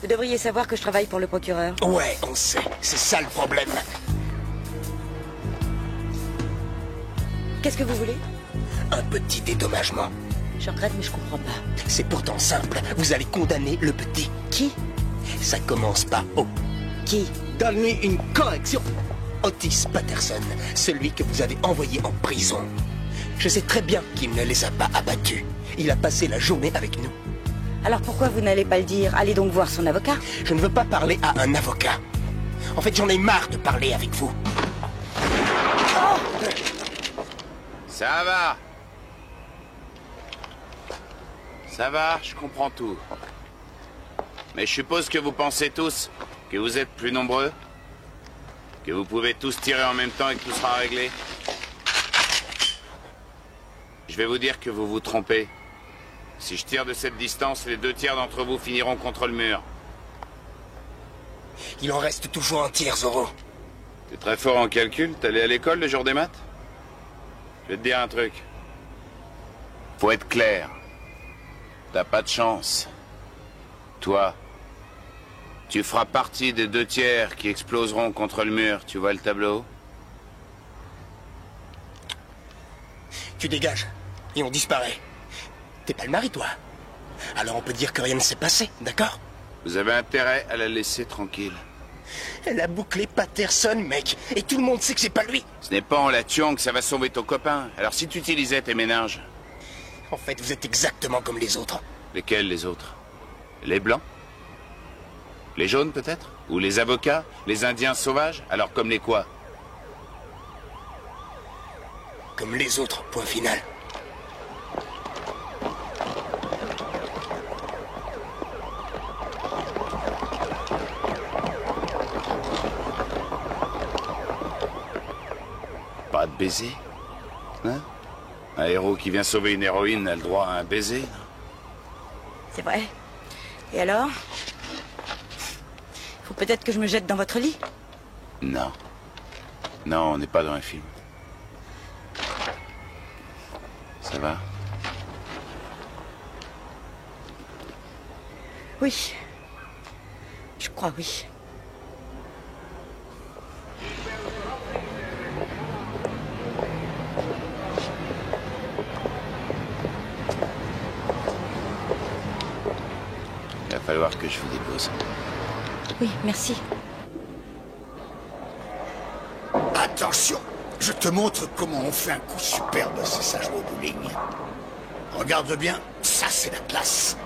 Vous devriez savoir que je travaille pour le procureur. Ouais, on sait. C'est ça le problème. Qu'est-ce que vous voulez? Un petit dédommagement. Je regrette, mais je comprends pas. C'est pourtant simple. Vous allez condamner le petit. Qui? Ça commence par O. Qui? Donne-lui une correction. Otis Patterson, celui que vous avez envoyé en prison. Je sais très bien qu'il ne les a pas abattus. Il a passé la journée avec nous. Alors pourquoi vous n'allez pas le dire? Allez donc voir son avocat. Je ne veux pas parler à un avocat. En fait, j'en ai marre de parler avec vous. Oh! Ça va. Ça va, je comprends tout. Mais je suppose que vous pensez tous que vous êtes plus nombreux, que vous pouvez tous tirer en même temps et que tout sera réglé. Je vais vous dire que vous vous trompez. Si je tire de cette distance, les 2 tiers d'entre vous finiront contre le mur. Il en reste toujours un tiers, Zorro. T'es très fort en calcul. T'es allé à l'école le jour des maths? Je vais te dire un truc. Faut être clair. T'as pas de chance. Toi, tu feras partie des 2 tiers qui exploseront contre le mur. Tu vois le tableau? Tu dégages et on disparaît. T'es pas le mari, toi. Alors on peut dire que rien ne s'est passé, d'accord? Vous avez intérêt à la laisser tranquille. Elle a bouclé Patterson, mec. Et tout le monde sait que c'est pas lui. Ce n'est pas en la tuant que ça va sauver ton copain. Alors si tu utilisais tes méninges... En fait, vous êtes exactement comme les autres. Lesquels, les autres? Les blancs? Les jaunes, peut-être? Ou les avocats? Les indiens sauvages? Alors comme les quoi? Comme les autres, point final. Pas de baiser? Hein? Un héros qui vient sauver une héroïne a le droit à un baiser? C'est vrai. Et alors? Faut peut-être que je me jette dans votre lit? Non. Non, on n'est pas dans un film. Ça va? Oui. Je crois, oui. Il va falloir que je vous dépose. Oui, merci. Attention, je te montre comment on fait un coup superbe, c'est ça, jouer au bowling. Regarde bien, ça c'est la classe.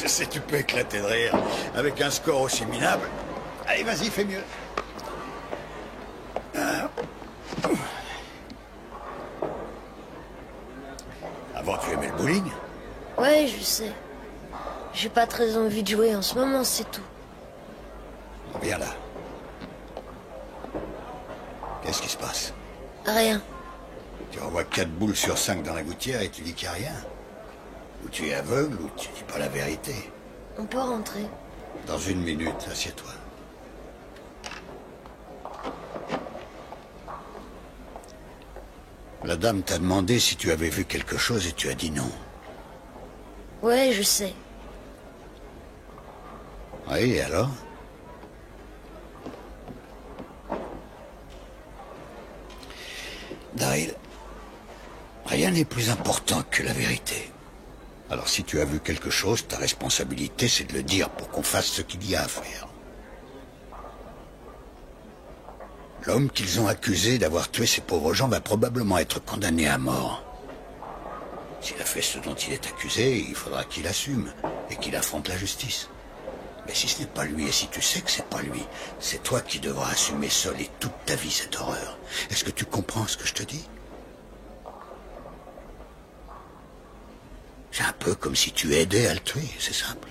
Je sais, tu peux éclater de rire. Avec un score aussi minable. Allez, vas-y, fais mieux. Avant, tu aimais le bowling? Ouais, je sais. J'ai pas très envie de jouer en ce moment, c'est tout. Viens là. Qu'est-ce qui se passe? Rien. Tu envoies 4 boules sur 5 dans la gouttière et tu dis qu'il n'y a rien. Ou tu es aveugle, ou tu dis pas la vérité. On peut rentrer. Dans 1 minute, assieds-toi. La dame t'a demandé si tu avais vu quelque chose et tu as dit non. Ouais, je sais. Oui, et alors? Daryl, rien n'est plus important que la vérité. Alors si tu as vu quelque chose, ta responsabilité c'est de le dire pour qu'on fasse ce qu'il y a à faire. L'homme qu'ils ont accusé d'avoir tué ces pauvres gens va probablement être condamné à mort. S'il a fait ce dont il est accusé, il faudra qu'il assume et qu'il affronte la justice. Mais si ce n'est pas lui, et si tu sais que c'est pas lui, c'est toi qui devras assumer seul et toute ta vie cette horreur. Est-ce que tu comprends ce que je te dis? C'est un peu comme si tu aidais à le tuer, c'est simple.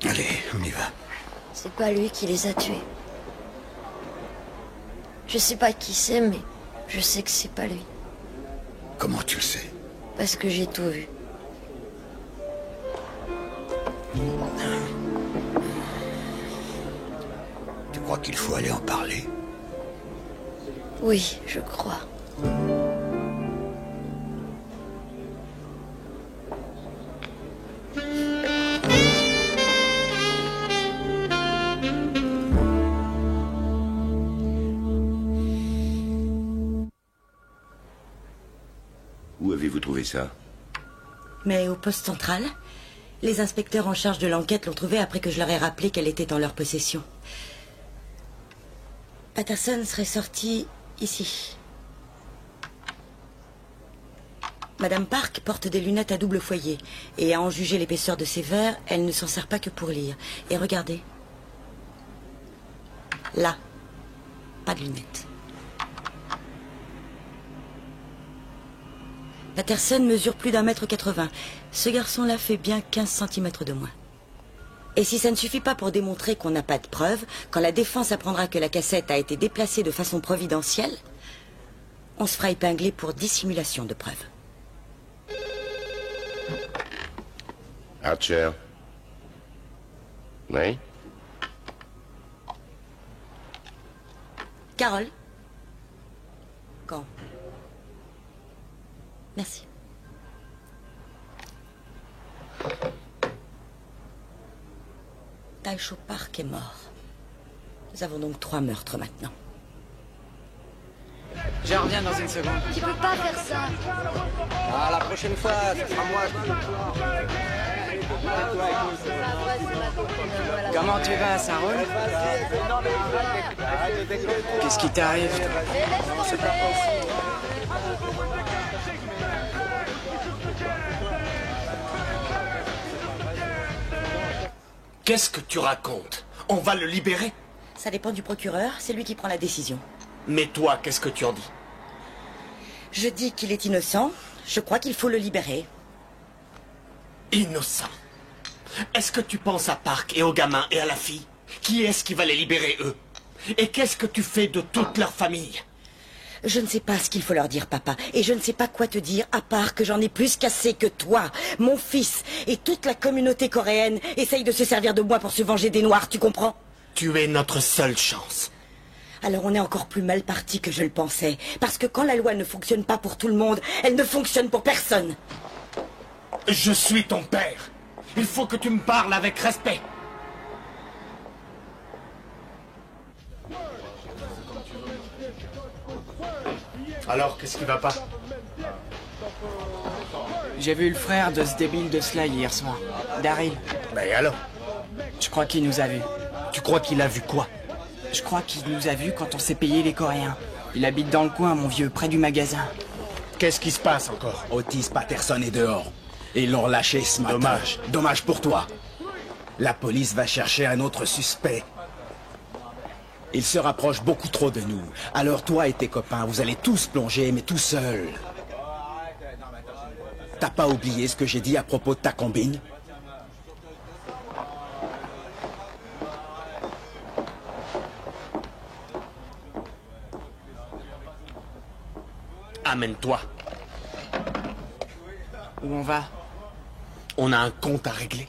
Allez, on y va. C'est pas lui qui les a tués. Je sais pas qui c'est, mais je sais que c'est pas lui. Comment tu le sais? Parce que j'ai tout vu. Tu crois qu'il faut aller en parler? Oui, je crois. Où avez-vous trouvé ça? Mais au poste central, les inspecteurs en charge de l'enquête l'ont trouvée après que je leur ai rappelé qu'elle était en leur possession. Patterson serait sorti ici. Madame Park porte des lunettes à double foyer, et à en juger l'épaisseur de ses verres, elle ne s'en sert pas que pour lire. Et regardez. Là. Pas de lunettes. Patterson mesure plus d'1,80 m. Ce garçon-là fait bien 15 cm de moins. Et si ça ne suffit pas pour démontrer qu'on n'a pas de preuves, quand la défense apprendra que la cassette a été déplacée de façon providentielle, on se fera épingler pour dissimulation de preuves. Archer. Oui? Carole. Quand? Merci. Taisho Park est mort. Nous avons donc 3 meurtres maintenant. Je reviens dans une seconde. Tu peux pas faire ça. Ah, la prochaine fois, ce sera moi. Comment tu vas, ça roule? Qu'est-ce qui t'arrive? C'est pas possible. Qu'est-ce que tu racontes? On va le libérer? Ça dépend du procureur, c'est lui qui prend la décision. Mais toi, qu'est-ce que tu en dis? Je dis qu'il est innocent, je crois qu'il faut le libérer. Innocent? Est-ce que tu penses à Park et aux gamins et à la fille? Qui est-ce qui va les libérer, eux? Et qu'est-ce que tu fais de toute leur famille? Je ne sais pas ce qu'il faut leur dire, papa. Et je ne sais pas quoi te dire, à part que j'en ai plus qu'assez que toi, mon fils, et toute la communauté coréenne essaye de se servir de moi pour se venger des Noirs, tu comprends? Tu es notre seule chance. Alors on est encore plus mal parti que je le pensais. Parce que quand la loi ne fonctionne pas pour tout le monde, elle ne fonctionne pour personne. Je suis ton père. Il faut que tu me parles avec respect. Alors, qu'est-ce qui va pas? J'ai vu le frère de ce débile de Sly hier soir, Daryl. Ben et alors? Je crois qu'il nous a vus. Tu crois qu'il a vu quoi? Je crois qu'il nous a vus quand on s'est payé les Coréens. Il habite dans le coin, mon vieux, près du magasin. Qu'est-ce qui se passe encore? Otis Patterson est dehors. Et ils l'ont relâché ce matin. Dommage. Dommage pour toi. La police va chercher un autre suspect. Il se rapproche beaucoup trop de nous. Alors toi et tes copains, vous allez tous plonger, mais tout seul. T'as pas oublié ce que j'ai dit à propos de ta combine? Amène-toi. Où on va? On a un compte à régler.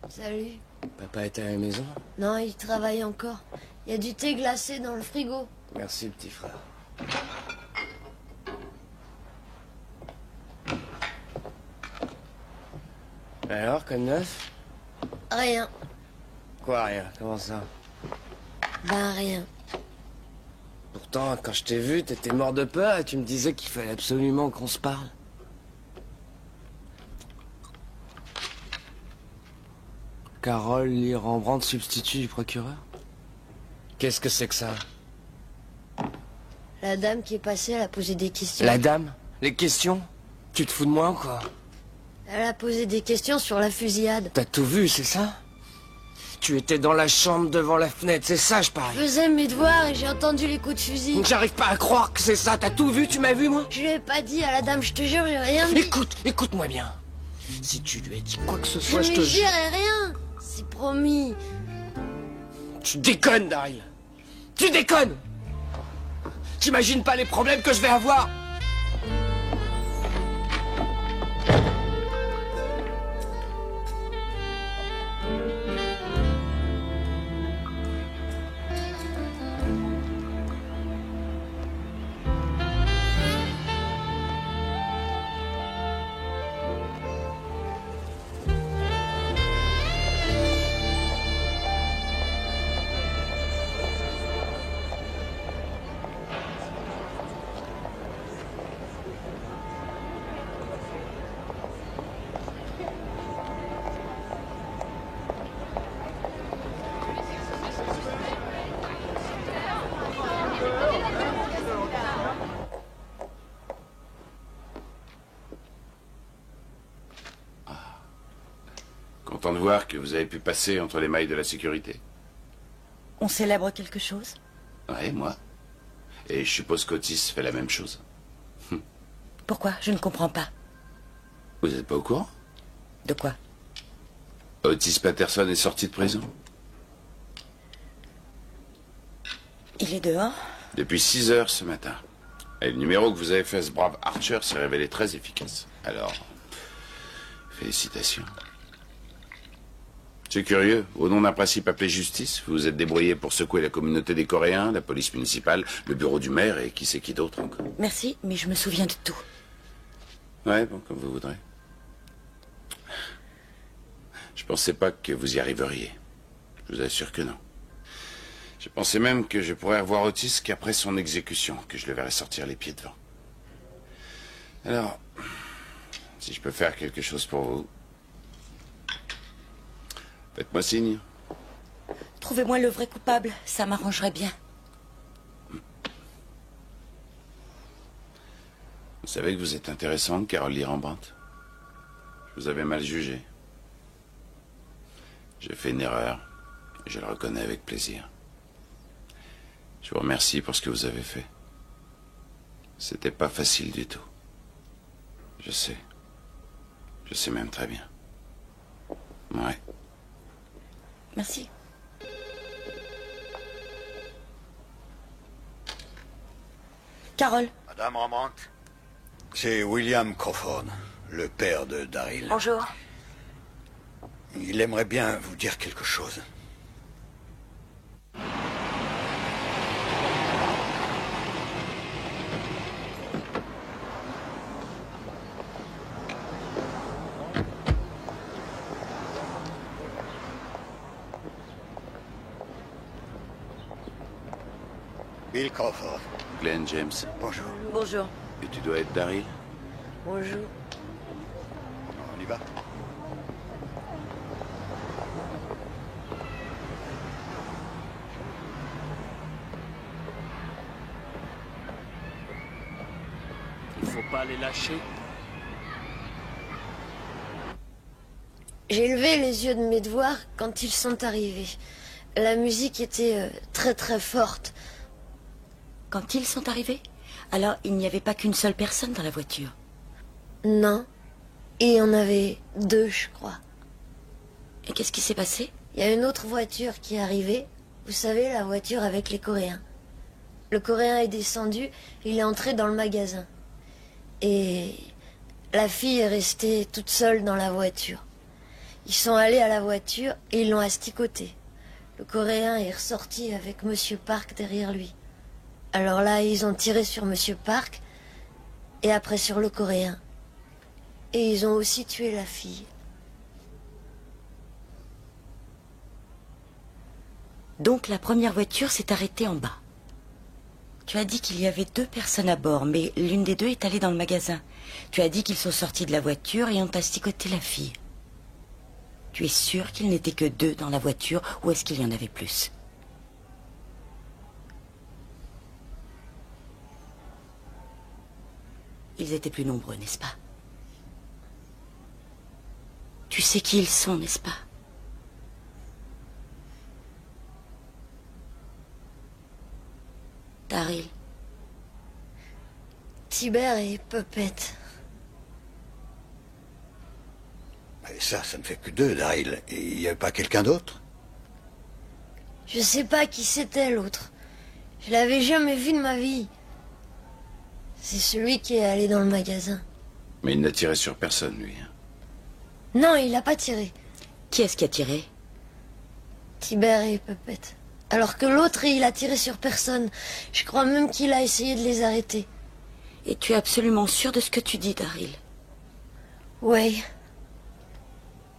Salut. Papa est à la maison? Non, il travaille encore. Il y a du thé glacé dans le frigo. Merci, petit frère. Alors, comme neuf? Rien. Quoi, rien? Comment ça? Ben rien. Pourtant, quand je t'ai vu, t'étais mort de peur et tu me disais qu'il fallait absolument qu'on se parle. Carole Lee Rembrandt, substitut du procureur? Qu'est-ce que c'est que ça? La dame qui est passée, elle a posé des questions. La dame? Les questions? Tu te fous de moi ou quoi? Elle a posé des questions sur la fusillade. T'as tout vu, c'est ça? Tu étais dans la chambre devant la fenêtre, c'est ça, je parie? Je faisais mes devoirs et j'ai entendu les coups de fusil. J'arrive pas à croire que c'est ça. T'as tout vu? Tu m'as vu, moi? Je lui ai pas dit à la dame, je te jure, j'ai rien dit. Écoute-moi bien. Si tu lui as dit quoi que ce soit, je te lui jure... dirai rien. C'est promis. Tu déconnes, Daryl. Tu déconnes. T'imagines pas les problèmes que je vais avoir. Content de voir que vous avez pu passer entre les mailles de la sécurité. On célèbre quelque chose? Ouais, moi. Et je suppose qu'Otis fait la même chose. Pourquoi? Je ne comprends pas. Vous n'êtes pas au courant? De quoi? Otis Patterson est sorti de prison. Il est dehors? Depuis 6 heures ce matin. Et le numéro que vous avez fait à ce brave Archer s'est révélé très efficace. Alors, félicitations. C'est curieux, au nom d'un principe appelé justice, vous vous êtes débrouillé pour secouer la communauté des Coréens, la police municipale, le bureau du maire et qui sait qui d'autre encore. Merci, mais je me souviens de tout. Ouais, bon, comme vous voudrez. Je pensais pas que vous y arriveriez. Je vous assure que non. Je pensais même que je pourrais revoir Otis qu'après son exécution, que je le verrais sortir les pieds devant. Alors, si je peux faire quelque chose pour vous, faites-moi signe. Trouvez-moi le vrai coupable, ça m'arrangerait bien. Vous savez que vous êtes intéressante, Carole Lee Rembrandt. Je vous avais mal jugé. J'ai fait une erreur, et je le reconnais avec plaisir. Je vous remercie pour ce que vous avez fait. C'était pas facile du tout. Je sais. Je sais même très bien. Ouais. Merci. Carole. Madame Rembrandt, c'est William Crawford, le père de Daryl. Bonjour. Il aimerait bien vous dire quelque chose. Bill Crawford. Glenn James. Bonjour. Bonjour. Et tu dois être Daryl? Bonjour. On y va? Il faut pas les lâcher. J'ai levé les yeux de mes devoirs quand ils sont arrivés. La musique était très très forte. Quand ils sont arrivés? Alors, il n'y avait pas qu'une seule personne dans la voiture? Non. Et il y en avait deux, je crois. Et qu'est-ce qui s'est passé? Il y a une autre voiture qui est arrivée. Vous savez, la voiture avec les Coréens. Le Coréen est descendu, il est entré dans le magasin. Et la fille est restée toute seule dans la voiture. Ils sont allés à la voiture et ils l'ont asticoté. Le Coréen est ressorti avec Monsieur Park derrière lui. Alors là, ils ont tiré sur Monsieur Park et après sur le Coréen. Et ils ont aussi tué la fille. Donc la première voiture s'est arrêtée en bas. Tu as dit qu'il y avait deux personnes à bord, mais l'une des deux est allée dans le magasin. Tu as dit qu'ils sont sortis de la voiture et ont asticoté la fille. Tu es sûr qu'il n'était que deux dans la voiture ou est-ce qu'il y en avait plus? Ils étaient plus nombreux, n'est-ce pas? Tu sais qui ils sont, n'est-ce pas? Daryl. Tibère et Puppet. Mais ça ne fait que deux, Daryl. Et il n'y avait pas quelqu'un d'autre? Je sais pas qui c'était l'autre. Je l'avais jamais vu de ma vie. C'est celui qui est allé dans le magasin. Mais il n'a tiré sur personne, lui. Non, il n'a pas tiré. Qui est-ce qui a tiré? Tibère et Puppet. Alors que l'autre, il a tiré sur personne. Je crois même qu'il a essayé de les arrêter. Et tu es absolument sûr de ce que tu dis, Daryl? Oui.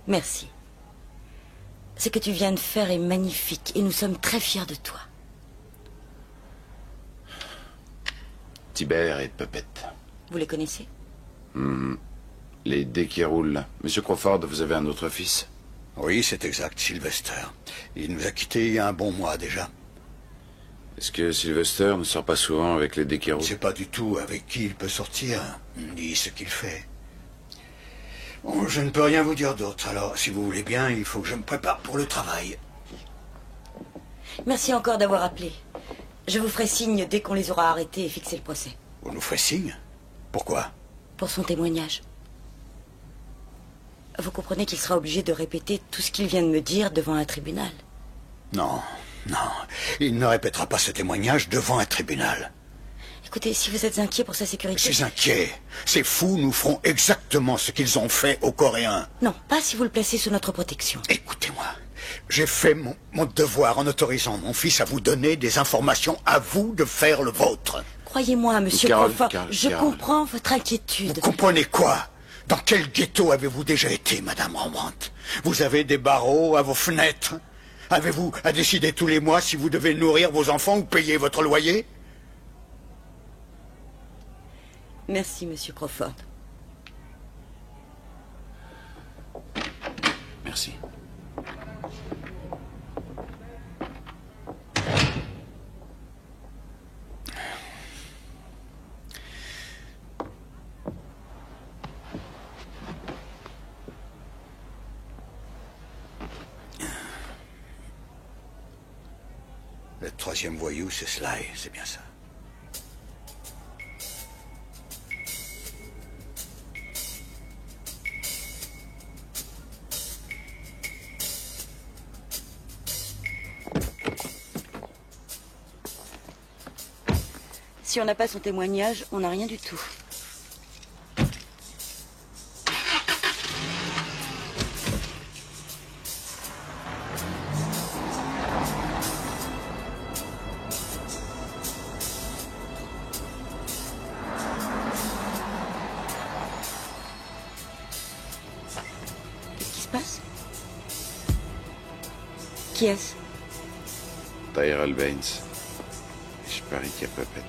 Merci. Ce que tu viens de faire est magnifique et nous sommes très fiers de toi. Tibère et Puppet. Vous les connaissez? Les dés qui roulent, là. Monsieur Crawford, vous avez un autre fils? Oui, c'est exact, Sylvester. Il nous a quittés il y a un bon mois déjà. Est-ce que Sylvester ne sort pas souvent avec les dés qui roulent? Je ne sais pas du tout avec qui il peut sortir, ni ce qu'il fait. Bon, je ne peux rien vous dire d'autre, alors si vous voulez bien, il faut que je me prépare pour le travail. Merci encore d'avoir appelé. Je vous ferai signe dès qu'on les aura arrêtés et fixé le procès. Vous nous ferez signe? Pourquoi? Pour son témoignage. Vous comprenez qu'il sera obligé de répéter tout ce qu'il vient de me dire devant un tribunal. Non, non. Il ne répétera pas ce témoignage devant un tribunal. Écoutez, si vous êtes inquiet pour sa sécurité... Je suis inquiet. Ces fous nous feront exactement ce qu'ils ont fait aux Coréens. Non, pas si vous le placez sous notre protection. Écoutez-moi. J'ai fait mon devoir en autorisant mon fils à vous donner des informations, à vous de faire le vôtre. Croyez-moi, monsieur Crawford, je comprends votre inquiétude. Vous comprenez quoi? Dans quel ghetto avez-vous déjà été, Madame Rembrandt? Vous avez des barreaux à vos fenêtres? Avez-vous à décider tous les mois si vous devez nourrir vos enfants ou payer votre loyer? Merci, monsieur Crawford. Merci. Le troisième voyou, c'est Sly, c'est bien ça. Si on n'a pas son témoignage, on n'a rien du tout. Qu'est-ce qui se passe? Qui est-ce? Tyrell Baines. Je parie qu'il y a Puppet.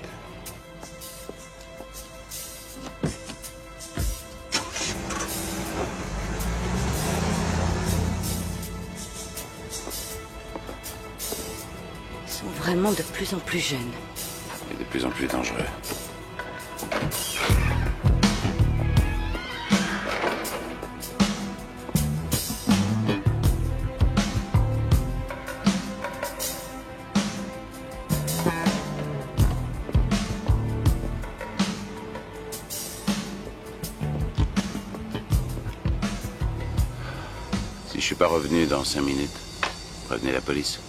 Ils sont vraiment de plus en plus jeunes. Et de plus en plus dangereux. Si je suis pas revenu dans 5 minutes, prévenez la police.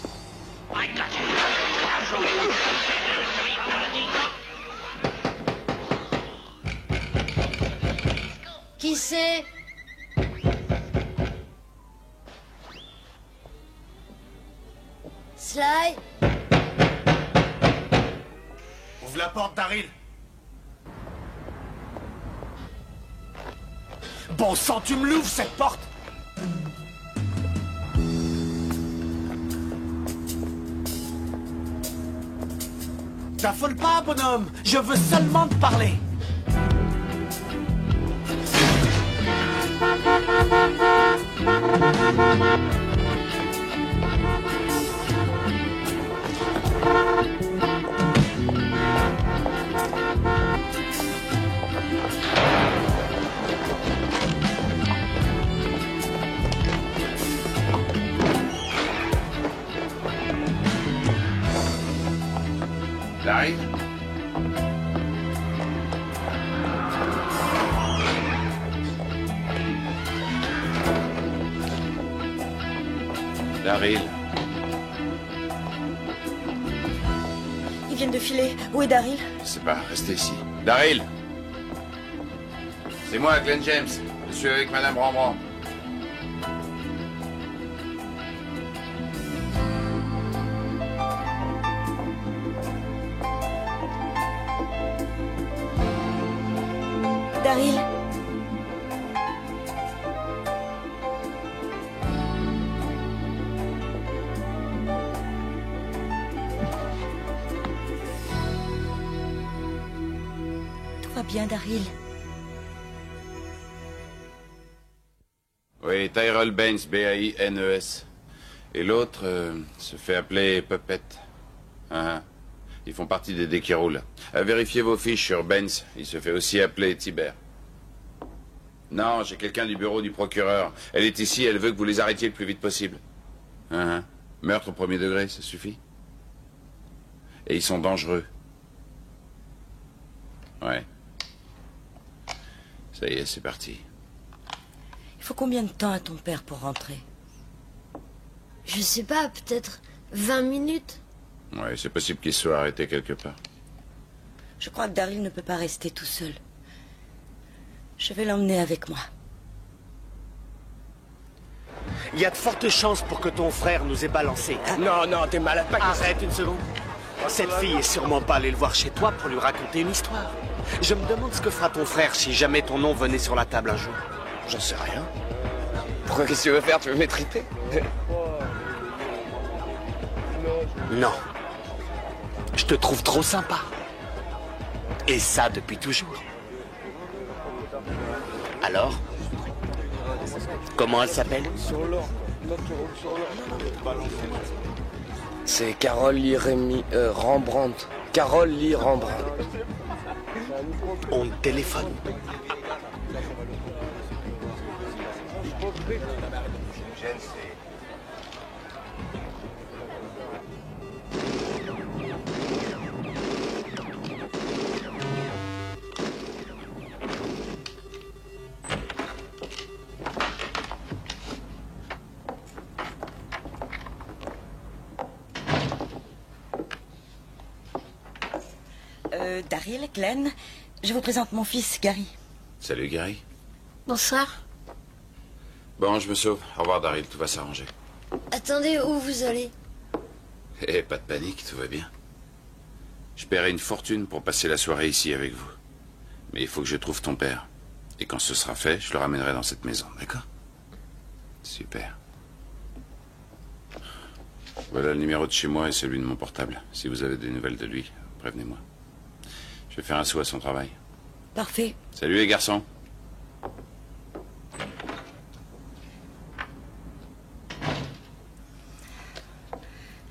Qui c'est? Sly? Ouvre la porte, Daryl. Bon sang, tu me l'ouvres, cette porte! T'affole pas, bonhomme. Je veux seulement te parler. Larry? Daryl. Ils viennent de filer. Où est Daryl? Je sais pas, restez ici. Daryl! C'est moi, Glenn James. Je suis avec Madame Rembrandt. Daryl? Tout va bien, Daryl? Oui, Tyrell Baines, B-A-I-N-E-S. Et l'autre se fait appeler Puppet. Hein. Ils font partie des dés qui roulent. Vérifiez vos fiches sur Baines. Il se fait aussi appeler Tibert. Non, j'ai quelqu'un du bureau du procureur. Elle est ici, elle veut que vous les arrêtiez le plus vite possible. Hein. Meurtre au premier degré, ça suffit. Et ils sont dangereux. Ouais. Ça y est, c'est parti. Il faut combien de temps à ton père pour rentrer? Je sais pas, peut-être 20 minutes. Ouais, c'est possible qu'il soit arrêté quelque part. Je crois que Daryl ne peut pas rester tout seul. Je vais l'emmener avec moi. Il y a de fortes chances pour que ton frère nous ait balancé. Non, non, t'es malade. Arrête une seconde. Cette fille est sûrement pas allée le voir chez toi pour lui raconter une histoire. Je me demande ce que fera ton frère si jamais ton nom venait sur la table un jour. J'en sais rien. Pourquoi, qu'est-ce que tu veux faire? Tu veux m'étriter? Non. Je te trouve trop sympa. Et ça depuis toujours. Alors? Comment elle s'appelle? C'est Carole Lee Rembrandt. Carole Lee Rembrandt. On téléphone. Daryl, Glenn, je vous présente mon fils, Gary. Salut, Gary. Bonsoir. Bon, je me sauve. Au revoir, Daryl, tout va s'arranger. Attendez, où vous allez? Eh, pas de panique, tout va bien. Je paierai une fortune pour passer la soirée ici avec vous. Mais il faut que je trouve ton père. Et quand ce sera fait, je le ramènerai dans cette maison, d'accord? Super. Voilà le numéro de chez moi et celui de mon portable. Si vous avez des nouvelles de lui, prévenez-moi. Je vais faire un saut à son travail. Parfait. Salut les garçons.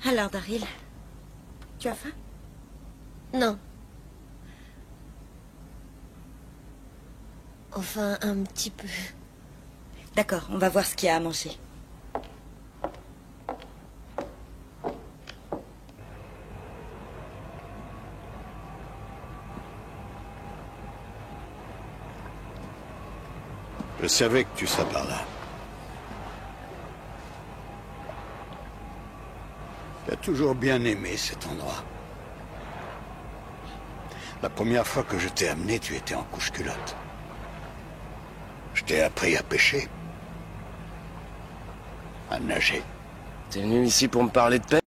Alors, Daryl, tu as faim? Non. Enfin, un petit peu. D'accord, on va voir ce qu'il y a à manger. Je savais que tu serais par là. J'ai toujours bien aimé cet endroit. La première fois que je t'ai amené, tu étais en couche-culotte. Je t'ai appris à pêcher. À nager. T'es venu ici pour me parler de pêche?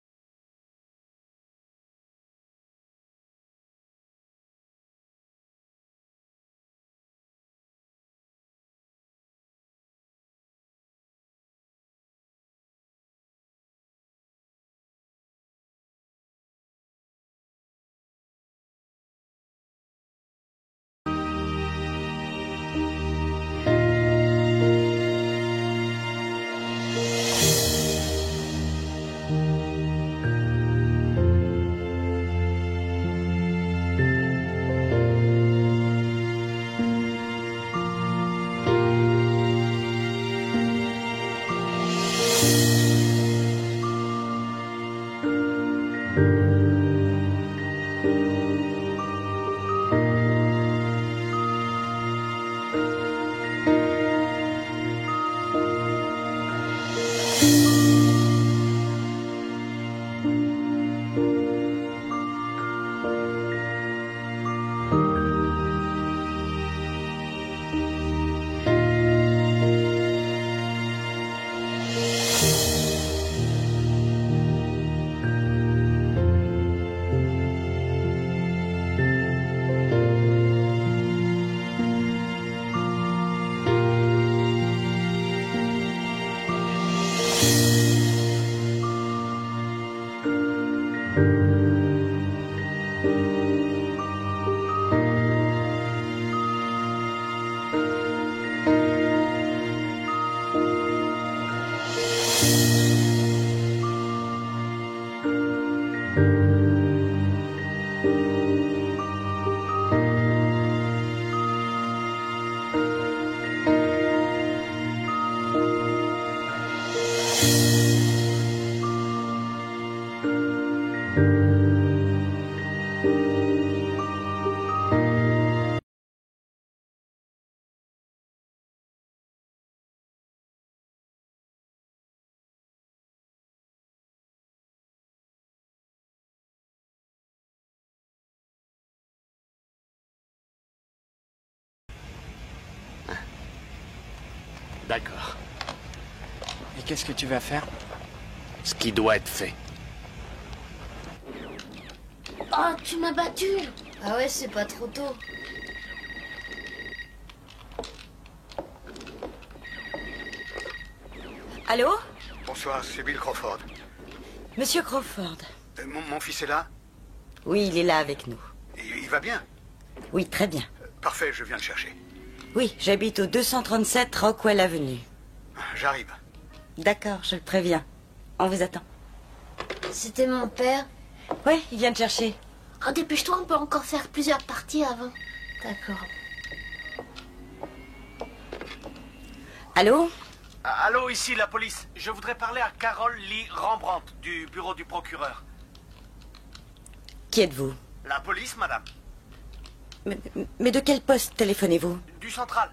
D'accord. Et qu'est-ce que tu vas faire? Ce qui doit être fait. Oh, tu m'as battu! Ah ouais, c'est pas trop tôt. Allô? Bonsoir, c'est Bill Crawford. Monsieur Crawford. Mon fils est là? Oui, il est là avec nous. Il va bien? Oui, très bien. Parfait, je viens le chercher. Oui, j'habite au 237 Rockwell Avenue. J'arrive. D'accord, je le préviens. On vous attend. C'était mon père? Oui, il vient te chercher. Oh, dépêche-toi, on peut encore faire plusieurs parties avant. D'accord. Allô? Allô, ici la police. Je voudrais parler à Carol Lee Rembrandt, du bureau du procureur. Qui êtes-vous? La police, madame. Mais de quel poste téléphonez-vous? Du central.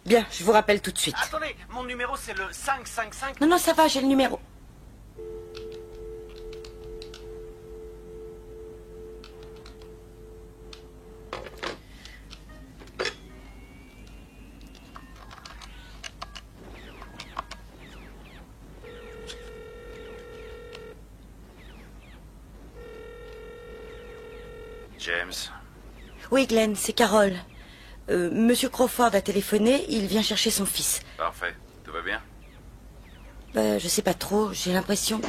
Bien, je vous rappelle tout de suite. Attendez, mon numéro c'est le 555... Non, ça va, j'ai le numéro. James. Oui, Glenn, c'est Carole. Monsieur Crawford a téléphoné, il vient chercher son fils. Parfait. Tout va bien? Je sais pas trop, j'ai l'impression.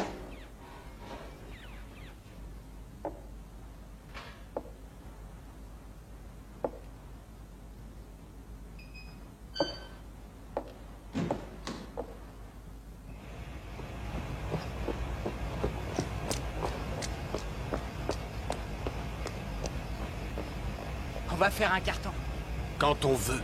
On va faire un carton. Quand on veut.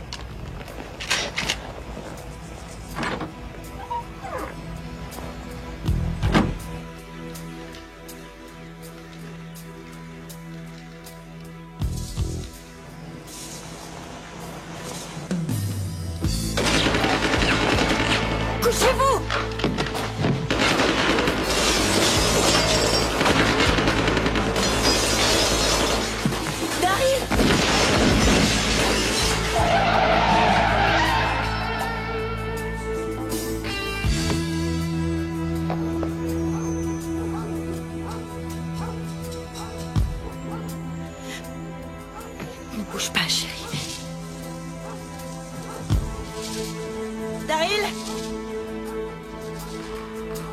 Couchez-vous! Daryl! Ne bouge pas, chérie. Daryl!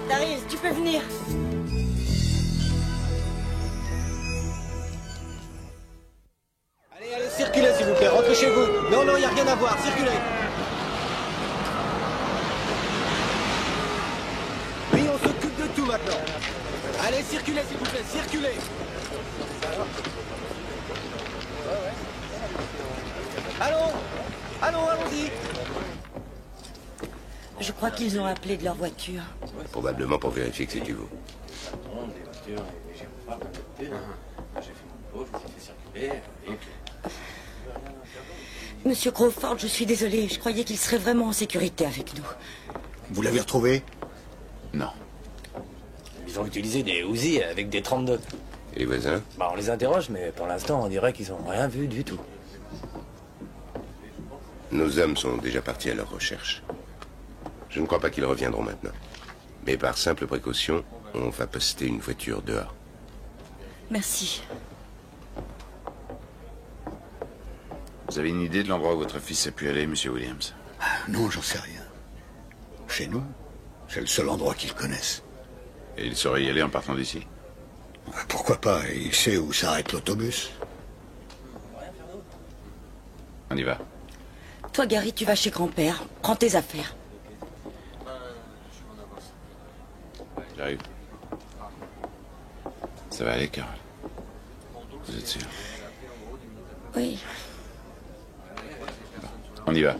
Daryl, tu peux venir. Allez, circulez s'il vous plaît, rentrez chez vous. Non, il n'y a rien à voir, circulez. Oui, on s'occupe de tout maintenant. Allez, circulez s'il vous plaît, circulez. Allons-y. Je crois qu'ils ont appelé de leur voiture. Probablement pour vérifier que c'est du vous. Monsieur Crawford, je suis désolée. Je croyais qu'il serait vraiment en sécurité avec nous. Vous l'avez retrouvé? Non. Ils ont utilisé des Uzi avec des 32. Et les voisins? On les interroge, mais pour l'instant, on dirait qu'ils n'ont rien vu du tout. Nos hommes sont déjà partis à leur recherche. Je ne crois pas qu'ils reviendront maintenant. Mais par simple précaution, on va poster une voiture dehors. Merci. Vous avez une idée de l'endroit où votre fils a pu aller, monsieur Williams? Non, j'en sais rien. Chez nous, c'est le seul endroit qu'ils connaissent. Et il saurait y aller en partant d'ici? Pourquoi pas? Il sait où s'arrête l'autobus. On y va. Toi, Gary, tu vas chez grand-père. Prends tes affaires. J'arrive. Ça va aller, Carole? Vous êtes sûr? Oui. On y va.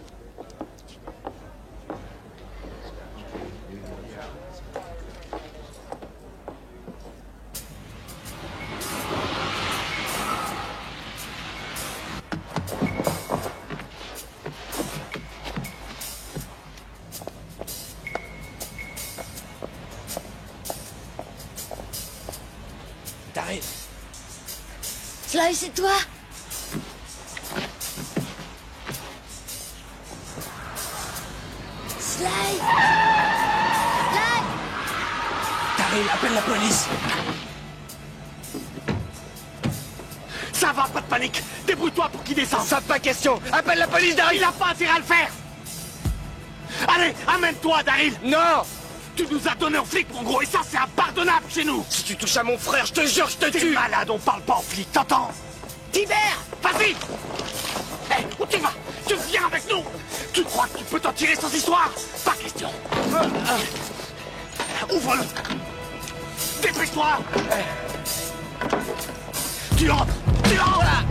Daryl! Sly, c'est toi? Sly! Sly! Daryl, appelle la police! Ça va, pas de panique. Débrouille-toi pour qu'il descende. Ça, pas question. Appelle la police, Daryl! Il n'a pas intérêt à le faire. Allez, amène-toi, Daryl. Non! Tu nous as donné aux flics, mon gros, et ça, c'est impardonnable chez nous. Si tu touches à mon frère, je te jure, je te T'es tue! malade, on parle pas aux flics, t'entends? Tibère! Vas-y. Hé, où tu vas? Tu viens avec nous? Tu crois que tu peux t'en tirer sans histoire? Pas question. Ouvre-le. Dépêche-toi. Tu entres. Tu entres.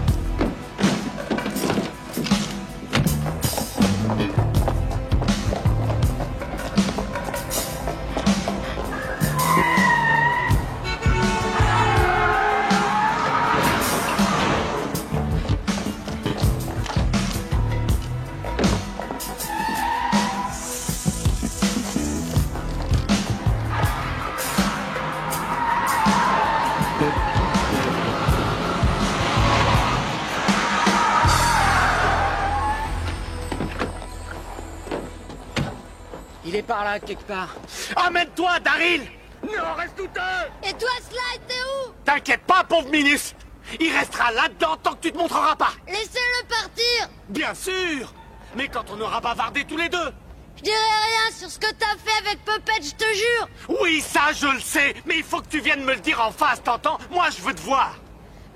Il est par là, quelque part. Amène-toi, Daryl. Non, reste douteux. Et toi, Sly, t'es où? T'inquiète pas, pauvre Minus. Il restera là-dedans tant que tu te montreras pas. Laissez-le partir. Bien sûr. Mais quand on aura bavardé tous les deux. Je dirai rien sur ce que t'as fait avec Puppet, je te jure. Oui, ça je le sais. Mais il faut que tu viennes me le dire en face, t'entends? Moi je veux te voir.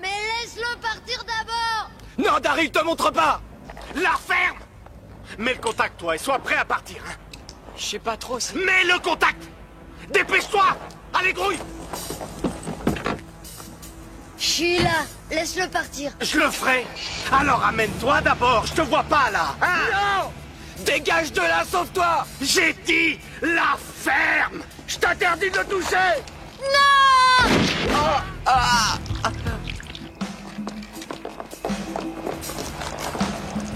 Mais laisse-le partir d'abord. Non, Daryl, te montre pas. La ferme. Mets le contact, toi, et sois prêt à partir. Hein. Je sais pas trop si... Mets le contact. Dépêche-toi. Allez, grouille. Je suis là. Laisse-le partir. Je le ferai. Alors amène-toi d'abord. Je te vois pas, là. Hein? Non! Dégage de là, sauve-toi! J'ai dit la ferme. Je t'interdis de le toucher. Non! Oh, ah.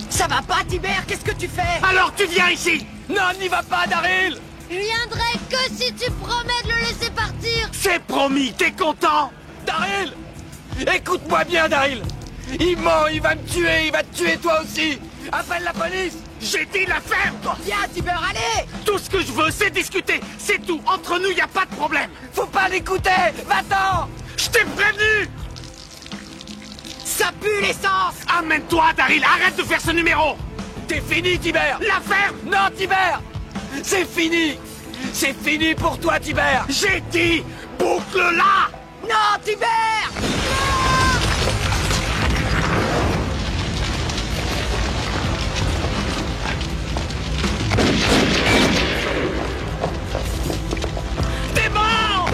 Ça va pas, Tibère? Qu'est-ce que tu fais? Alors tu viens ici. Non, n'y va pas, Daryl! Je viendrai que si tu promets de le laisser partir. C'est promis. T'es content? Daryl! Écoute-moi bien, Daryl! Il ment, il va me tuer, il va te tuer toi aussi! Appelle la police! J'ai dit la ferme! Viens, Tibère, allez! Tout ce que je veux, c'est discuter! C'est tout! Entre nous, y a pas de problème! Faut pas l'écouter! Va-t'en! Je t'ai prévenu! Ça pue l'essence! Amène-toi, Daryl! Arrête de faire ce numéro! T'es fini, Tibère! La ferme! Non, Tibère! C'est fini! C'est fini pour toi, Tibère! J'ai dit boucle-la! Non, Tibère! T'es mort!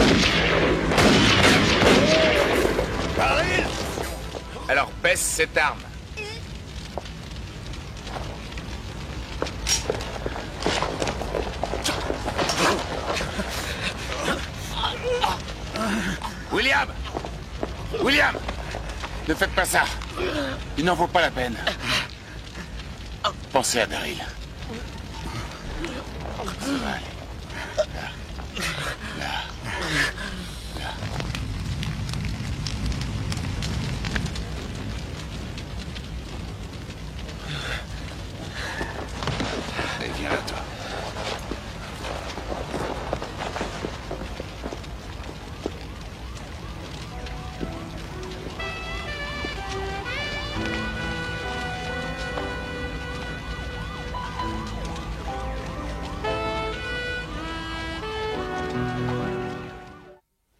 Daryl! Alors baisse cette arme. William! William! Ne faites pas ça. Il n'en vaut pas la peine. Pensez à Daryl. Ça va aller. Là. Allez, viens là, toi.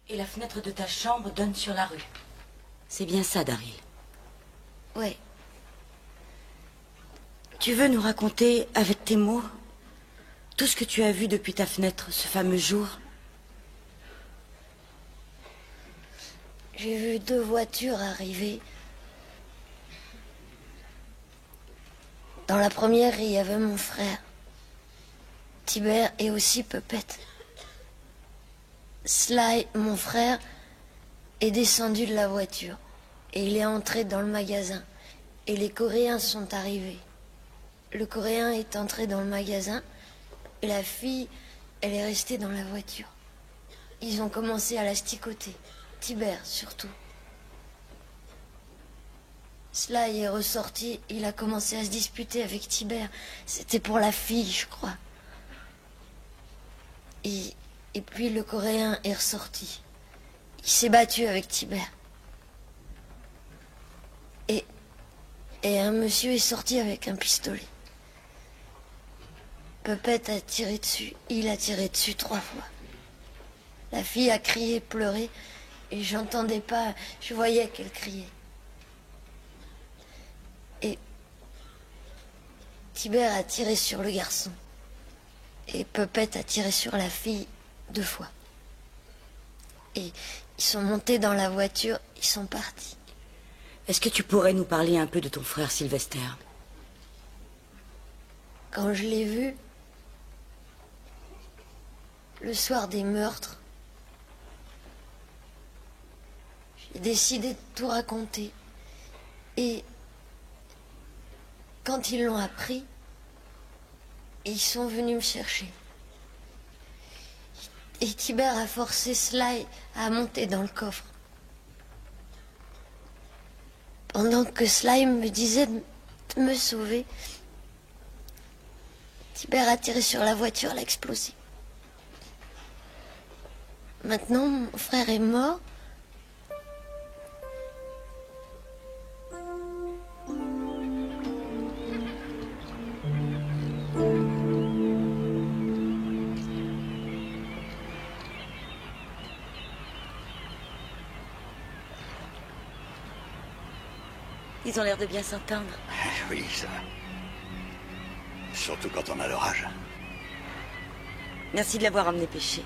Et la fenêtre de ta chambre donne sur la rue. C'est bien ça, Daryl. Ouais. Tu veux nous raconter, avec tes mots, tout ce que tu as vu depuis ta fenêtre ce fameux jour? J'ai vu 2 voitures arriver. Dans la première, il y avait mon frère, Tibère, et aussi Puppet. Sly, mon frère, est descendu de la voiture et il est entré dans le magasin. Et les Coréens sont arrivés. Le Coréen est entré dans le magasin et la fille, elle est restée dans la voiture. Ils ont commencé à l'asticoter, Tibère surtout. Sly est ressorti, il a commencé à se disputer avec Tibère. C'était pour la fille, je crois. Et puis le Coréen est ressorti. Il s'est battu avec Tibère. Et un monsieur est sorti avec un pistolet. Puppet a tiré dessus. Il a tiré dessus 3 fois. La fille a crié, pleuré, et j'entendais pas, je voyais qu'elle criait. Et Tibère a tiré sur le garçon. Et Puppet a tiré sur la fille 2 fois. Et ils sont montés dans la voiture, ils sont partis. Est-ce que tu pourrais nous parler un peu de ton frère Sylvester? Quand je l'ai vu, le soir des meurtres, j'ai décidé de tout raconter. Et quand ils l'ont appris, ils sont venus me chercher. Et Tibère a forcé Sly à monter dans le coffre. Pendant que Sly me disait de me sauver, Tibère a tiré sur la voiture, elle a explosé. Maintenant, mon frère est mort. Ils ont l'air de bien s'entendre. Oui, ça. Surtout quand on a leur âge. Merci de l'avoir emmené pêcher.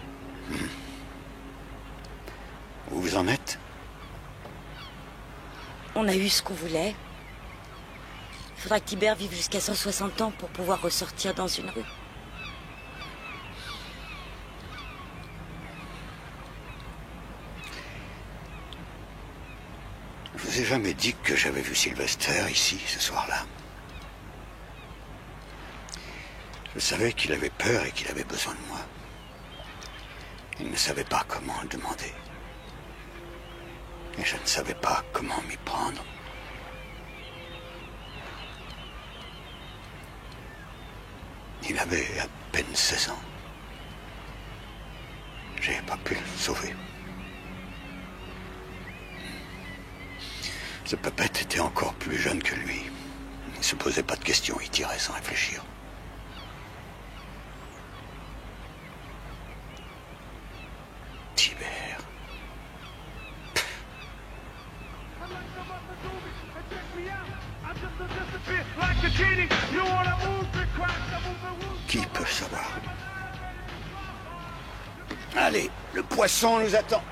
Où vous en êtes? On a eu ce qu'on voulait. Il faudra que Tibère vive jusqu'à 160 ans pour pouvoir ressortir dans une rue. Je vous ai jamais dit que j'avais vu Sylvester ici, ce soir-là. Je savais qu'il avait peur et qu'il avait besoin de moi. Il ne savait pas comment le demander. Et je ne savais pas comment m'y prendre. Il avait à peine 16 ans. J'ai pas pu le sauver. Ce Puppet était encore plus jeune que lui. Il ne se posait pas de questions, il tirait sans réfléchir. Tibère. Qui peut savoir? Allez, le poisson nous attend.